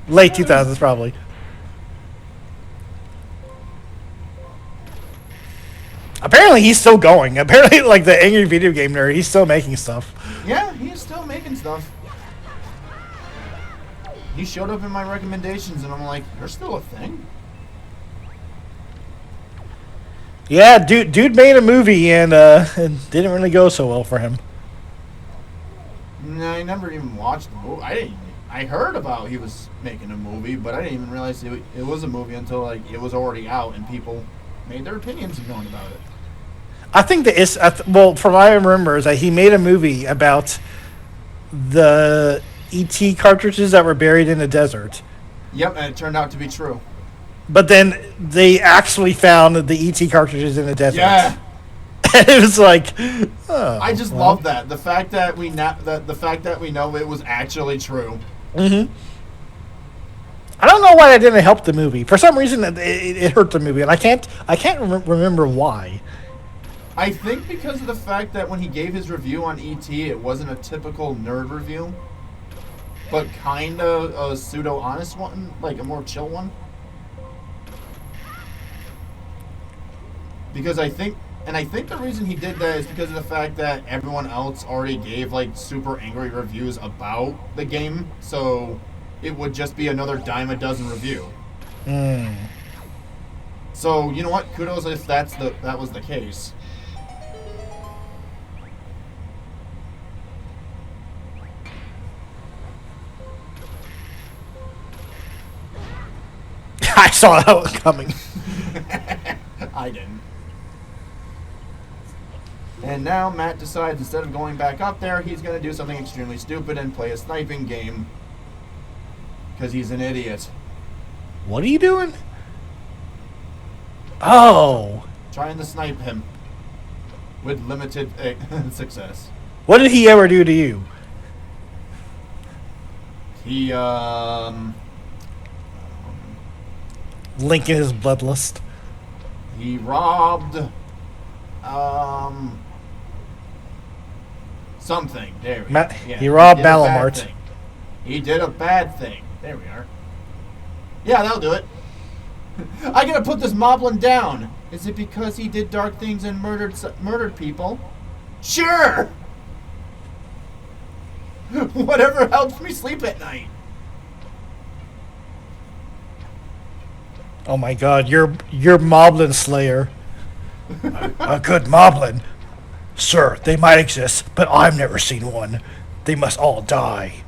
Late 2000s, probably. Apparently, he's still going. Apparently, like the angry video game nerd, he's still making stuff. Yeah, he's still making stuff. He showed up in my recommendations, and I'm like, you're still a thing? Yeah, dude made a movie and it didn't really go so well for him. No, I never even watched the movie. I heard about he was making a movie, but I didn't even realize it was a movie until like it was already out and people made their opinions known about it. I think that it's well, from what I remember, is that he made a movie about the ET cartridges that were buried in the desert. Yep, and it turned out to be true. But then they actually found the ET cartridges in the desert. Yeah. And it was like, oh, I just love that. The fact that we know it was actually true. Mm-hmm. I don't know why that didn't help the movie. For some reason, it hurt the movie, and I can't remember why. I think because of the fact that when he gave his review on E.T., it wasn't a typical nerd review, but kind of a pseudo-honest one, like a more chill one. Because I think the reason he did that is because of the fact that everyone else already gave like super angry reviews about the game, so it would just be another dime a dozen review. So you know what? Kudos if that was the case. I saw that one coming. I didn't. And now Matt decides instead of going back up there, he's going to do something extremely stupid and play a sniping game. Because he's an idiot. What are you doing? Oh. Trying to snipe him. With limited success. What did he ever do to you? He, Linking his bloodlust. he robbed, something. There we go. Yeah, he robbed did a bad Malamart. thing. He did a bad thing. There we are. Yeah, that'll do it. I gotta put this moblin down. Is it because he did dark things and murdered people? Sure! Whatever helps me sleep at night. Oh my God, you're Moblin Slayer. A good Moblin. Sir, they might exist, but I've never seen one. They must all die.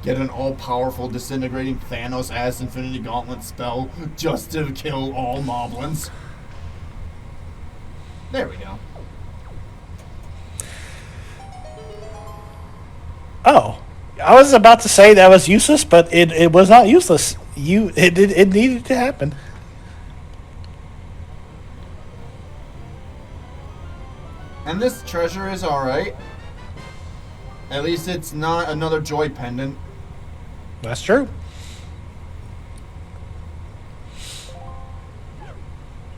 Get an all-powerful, disintegrating Thanos-ass Infinity Gauntlet spell just to kill all moblins. There we go. Oh, I was about to say that was useless, but it was not useless. It needed to happen. And this treasure is alright. At least it's not another joy pendant. That's true.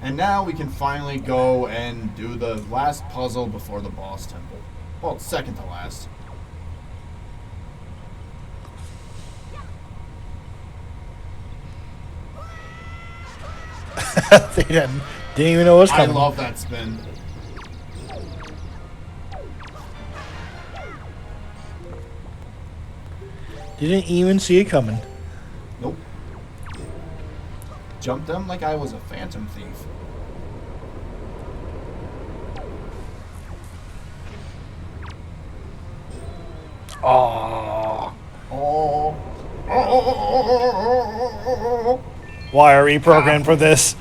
And now we can finally go and do the last puzzle before the boss temple. Well, second to last. They didn't even know it was I coming. love that spin. Didn't even see it coming. Nope. Jumped them like I was a phantom thief. Aww. Oh. Why are we programmed for this?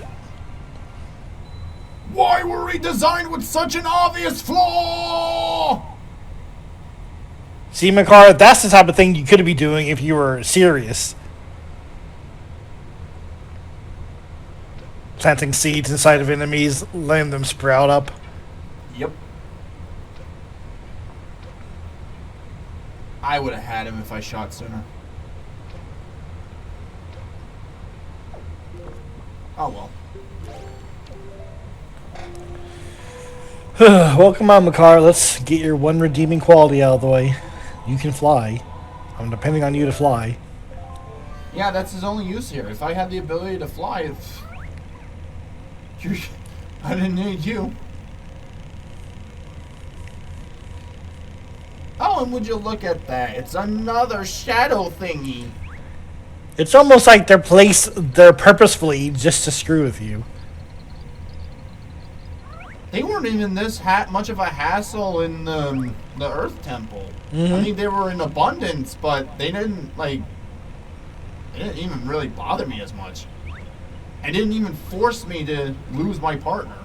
Why were we designed with such an obvious flaw? See, Makar, that's the type of thing you could be doing if you were serious. Planting seeds inside of enemies, letting them sprout up. Yep. I would have had him if I shot sooner. Oh well. Well, come on, Makar. Let's get your one redeeming quality out of the way. You can fly. I'm depending on you to fly. Yeah, that's his only use here. If I had the ability to fly, I didn't need you. Oh, and would you look at that? It's another shadow thingy. It's almost like they're purposefully just to screw with you. They weren't even this much of a hassle in the Earth Temple. Mm-hmm. I mean, they were in abundance, but they didn't even really bother me as much. And didn't even force me to lose my partner.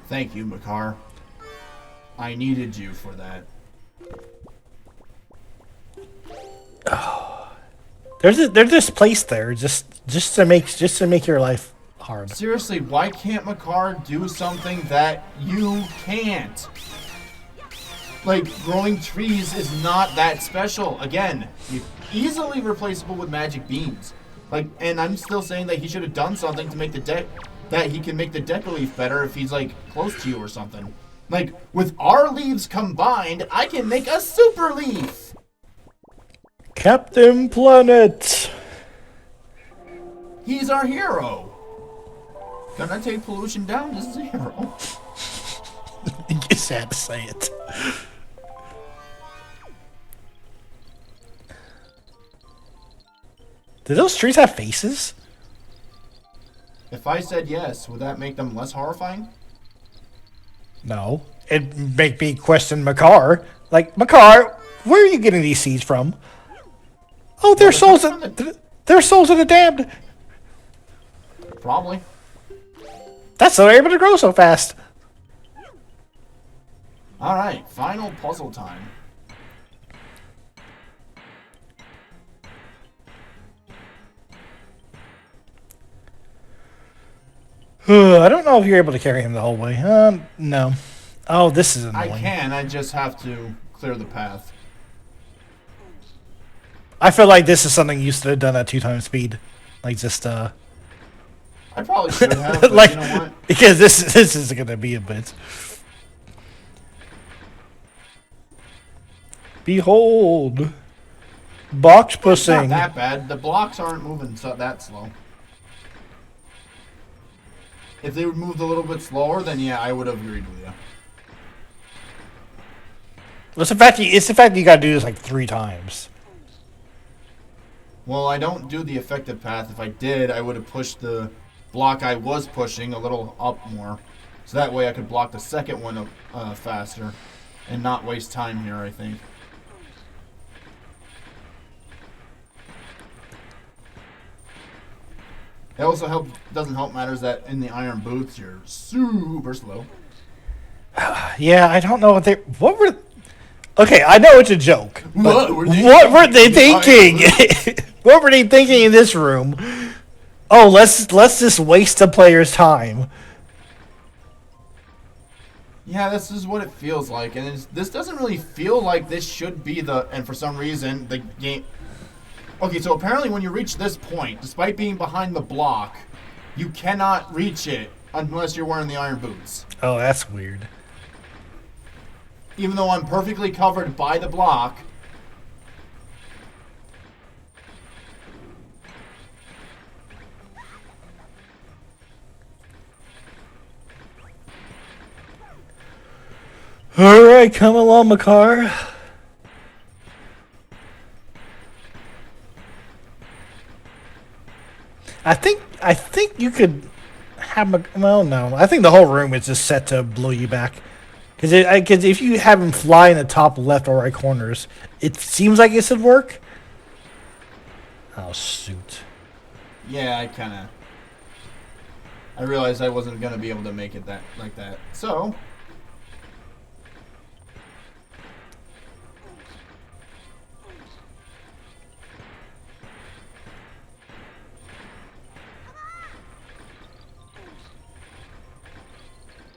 Thank you, Makar. I needed you for that. There's this place there just to make your life hard. Seriously, why can't Makar do something that you can't? Like, growing trees is not that special. Again, easily replaceable with magic beams. Like, and I'm still saying that he should have done something to make the deck, that he can make the deck leaf better if he's like close to you or something. Like, with our leaves combined, I can make a super leaf. Captain Planet. He's our hero. Gonna take pollution down to 0. You just had to say it. Do those trees have faces? If I said yes, would that make them less horrifying? No. It'd make me question Makar. Like, Makar, where are you getting these seeds from? Oh, they're souls of the damned. Probably. That's how they're able to grow so fast. Alright, final puzzle time. I don't know if you're able to carry him the whole way. No. Oh, this is annoying. I can, I just have to clear the path. I feel like this is something you should have done at 2 times speed. Like, just, I probably should have, but like, you know what? because this is going to be a bit. Behold. Box It's pushing. not that bad. The blocks aren't moving that slow. If they would moved a little bit slower, then yeah, I would have agreed with you. It's the fact you got to do this like 3 times. Well, I don't do the effective path. If I did, I would have pushed the block I was pushing a little up more. So that way I could block the second one up faster and not waste time here, I think. It also doesn't help matters that in the iron boots you're super slow. Yeah, I don't know what were. Okay, I know it's a joke. What were they thinking? What were they thinking in this room? Oh, let's just waste the player's time. Yeah, this is what it feels like, and this doesn't really feel like this should be and for some reason, the game... Okay, so apparently when you reach this point, despite being behind the block, you cannot reach it unless you're wearing the iron boots. Oh, that's weird. Even though I'm perfectly covered by the block. Alright, come along, Makar. I think you could have well, no. I think the whole room is just set to blow you back. Because if you have him fly in the top left or right corners, it seems like it should work. Oh, shoot. Yeah, I realized I wasn't going to be able to make it like that. So...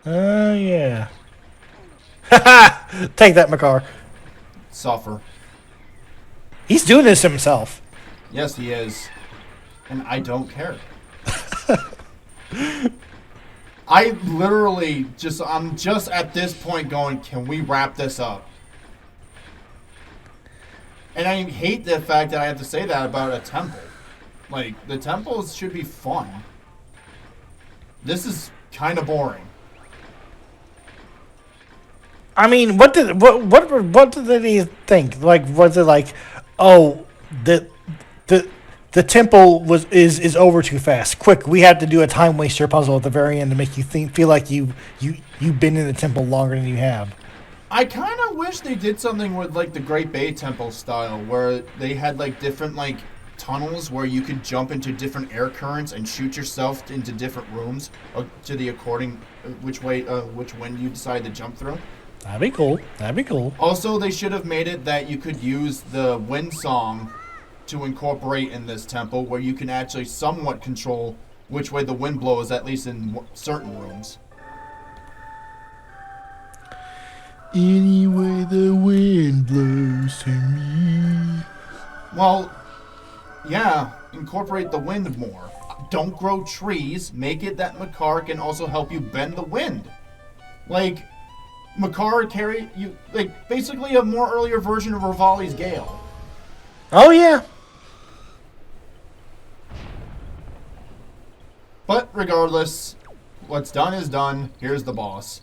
Yeah. Haha! Take that, Makar. Suffer. He's doing this himself. Yes, he is. And I don't care. I literally I'm just at this point going, can we wrap this up? And I hate the fact that I have to say that about a temple. Like, the temples should be fun. This is kind of boring. I mean, what did he think? Like, was it like, oh, the the temple is over too fast. Quick, we have to do a time waster puzzle at the very end to make you feel like you've been in the temple longer than you have. I kind of wish they did something with like the Great Bay Temple style, where they had like different like tunnels where you could jump into different air currents and shoot yourself into different rooms to the according which wind you decide to jump through. That'd be cool. That'd be cool. Also, they should have made it that you could use the wind song to incorporate in this temple, where you can actually somewhat control which way the wind blows, at least in certain rooms. Any way the wind blows to me. Well, yeah, incorporate the wind more. Don't grow trees. Make it that Makar can also help you bend the wind. Like, Makar carry you, like, basically a more earlier version of Rivali's Gale. Oh yeah. But regardless, what's done is done. Here's the boss.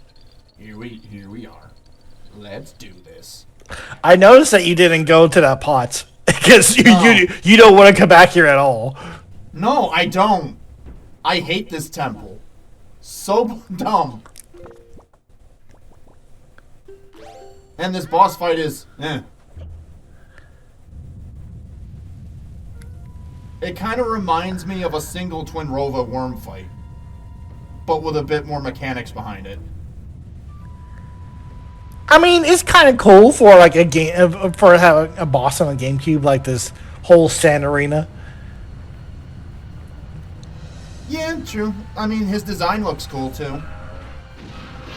Here we are. Let's do this. I noticed that you didn't go to that pot because No. you don't want to come back here at all. No, I don't. I hate this temple. So dumb. And this boss fight is, It kind of reminds me of a single Twin Rova worm fight, but with a bit more mechanics behind it. I mean, it's kind of cool for like a game for having a boss on a GameCube like this whole sand arena. Yeah, true. I mean, his design looks cool too.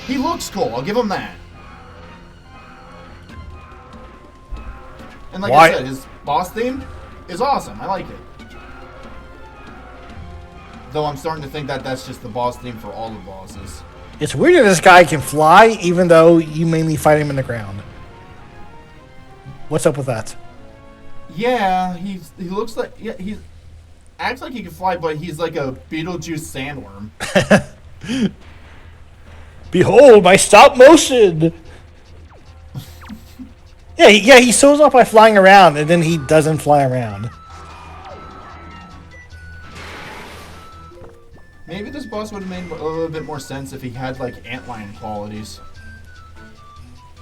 He looks cool. I'll give him that. And like I said, his boss theme is awesome. I like it. Though I'm starting to think that that's just the boss theme for all the bosses. It's weird that this guy can fly, even though you mainly fight him in the ground. What's up with that? Yeah, he looks like he acts like he can fly, but he's like a Beetlejuice sandworm. Behold my stop motion. Yeah, he shows off by flying around, and then he doesn't fly around. Maybe this boss would have made a little bit more sense if he had like antlion qualities.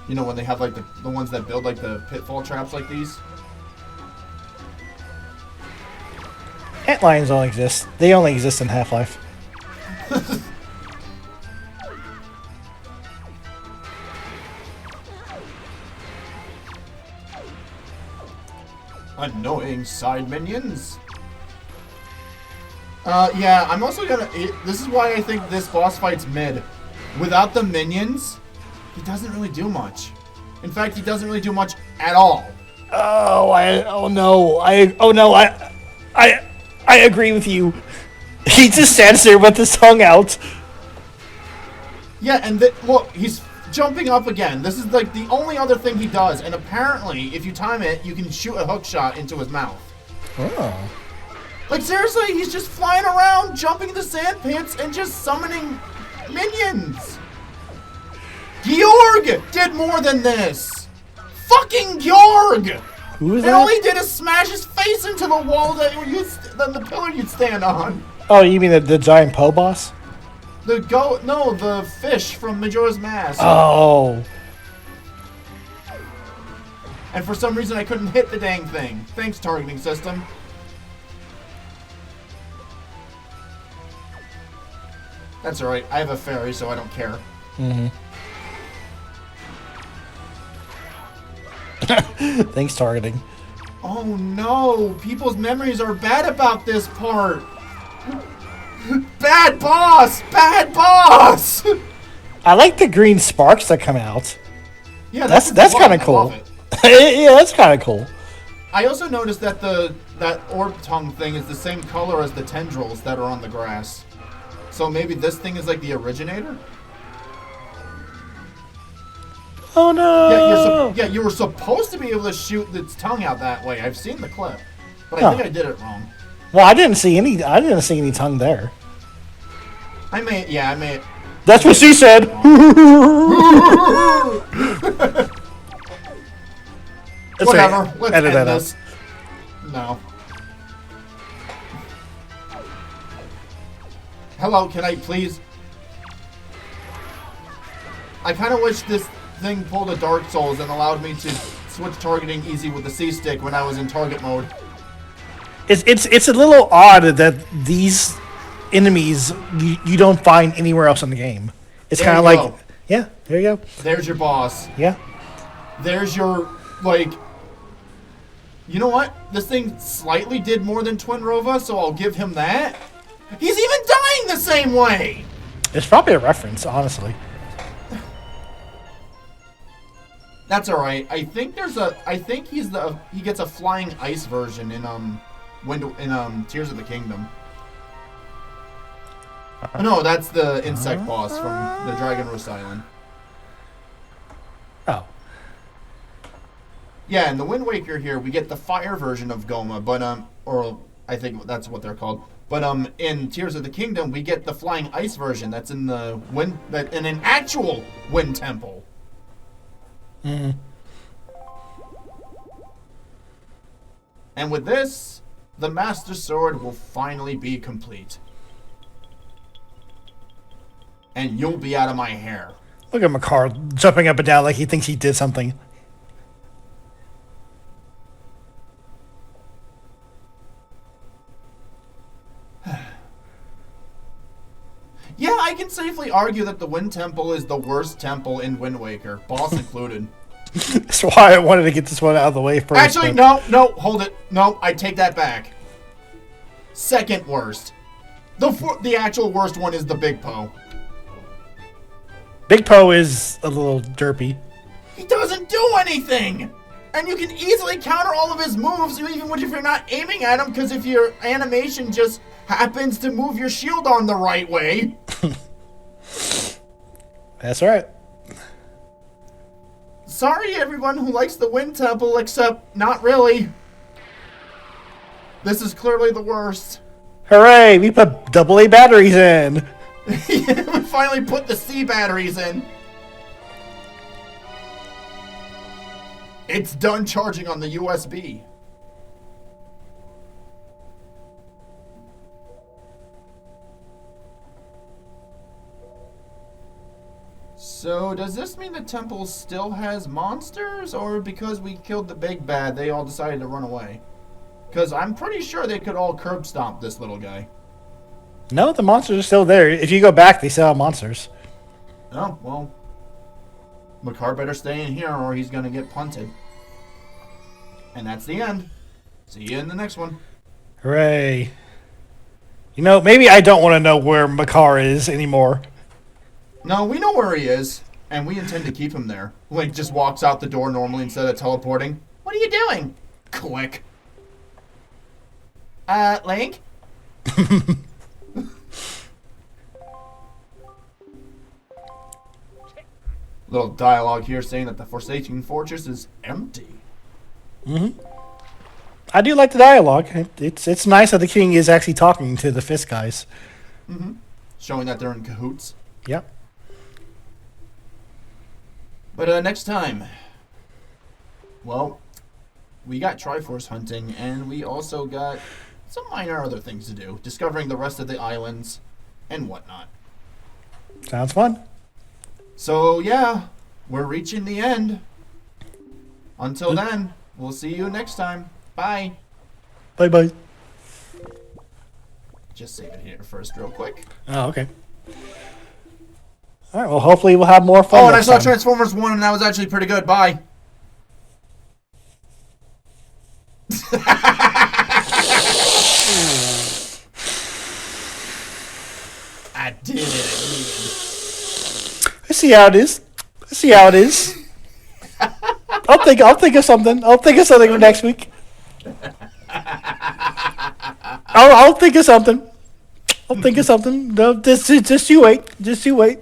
You know, when they have like the ones that build like the pitfall traps like these. Antlions don't exist. They only exist in Half-Life. Annoying side minions. Yeah, I'm also gonna... This is why I think this boss fight's mid. Without the minions, he doesn't really do much. In fact, he doesn't really do much at all. Oh no, I agree with you. He just stands there with his tongue out. Yeah, and look, he's jumping up again. This is like the only other thing he does, and apparently, if you time it, you can shoot a hook shot into his mouth. Oh. Like, seriously, he's just flying around, jumping into sand pits, and just summoning minions. Georg did more than this. Fucking Georg! Who is And that? all he did is smash his face into the wall the pillar you'd stand on. Oh, you mean the giant Poe boss? The fish from Majora's Mask. Oh. And for some reason I couldn't hit the dang thing. Thanks, targeting system. That's alright, I have a fairy, so I don't care. Mm-hmm. Thanks, targeting. Oh no! People's memories are bad about this part! Bad boss! Bad boss! I like the green sparks that come out. Yeah, That's kind of I cool. love it. Yeah, that's kind of cool. I also noticed that that orb tongue thing is the same color as the tendrils that are on the grass. So maybe this thing is like the originator? Oh no! Yeah, you were supposed to be able to shoot its tongue out that way. I've seen the clip, but I Huh. think I did it wrong. Well, I didn't see any tongue there. I may. That's what she said. Whatever. Let's edit end that this. No. Hello, can I please? I kind of wish this thing pulled a Dark Souls and allowed me to switch targeting easy with the C-stick when I was in target mode. It's a little odd that these enemies you don't find anywhere else in the game. It's kind of like, yeah, there you go. There's your boss. Yeah. There's your, like... You know what? This thing slightly did more than Twin Rova, so I'll give him that. He's even dying the same way! It's probably a reference, honestly. That's alright. I think he gets a flying ice version in Tears of the Kingdom. No, that's the insect boss from the Dragon Roost Island. Oh. Yeah, in the Wind Waker here, we get the fire version of Goma, but or I think that's what they're called. But in Tears of the Kingdom, we get the flying ice version that's in the in an actual wind temple. Mm. And with this, the Master Sword will finally be complete. And you'll be out of my hair. Look at Makar jumping up and down like he thinks he did something. Yeah, I can safely argue that the Wind Temple is the worst temple in Wind Waker, boss included. That's why I wanted to get this one out of the way first. Actually, no, hold it. No, I take that back. Second worst. The actual worst one is the Big Poe. Big Poe is a little derpy. He doesn't do anything! And you can easily counter all of his moves, even if you're not aiming at him, because if your animation just happens to move your shield on the right way. That's right. Sorry, everyone who likes the Wind Temple, except not really. This is clearly the worst. Hooray! We put AA batteries in. We finally put the C batteries in. It's done charging on the USB. So, does this mean the temple still has monsters? Or because we killed the big bad, they all decided to run away? Because I'm pretty sure they could all curb stomp this little guy. No, the monsters are still there. If you go back, they still have monsters. Oh, well. Makar better stay in here or he's going to get punted. And that's the end. See you in the next one. Hooray. You know, maybe I don't want to know where Makar is anymore. No, we know where he is. And we intend to keep him there. Link just walks out the door normally instead of teleporting. What are you doing? Click. Link? Little dialogue here saying that the Forsaken Fortress is empty. Mm-hmm. I do like the dialogue. It's nice that the king is actually talking to the Fist guys. Mm-hmm. Showing that they're in cahoots. Yep. But next time, well, we got Triforce hunting, and we also got some minor other things to do. Discovering the rest of the islands and whatnot. Sounds fun. So, yeah, we're reaching the end. Until then, we'll see you next time. Bye. Bye-bye. Just save it here first real quick. Oh, okay. All right, well, hopefully we'll have more fun. Oh, and I saw time. Transformers 1, and that was actually pretty good. Bye. I did it again. I see how it is. I see how it is. I'll think of something. I'll think of something for next week. I'll think of something. I'll think of something. No, just you wait. Just you wait.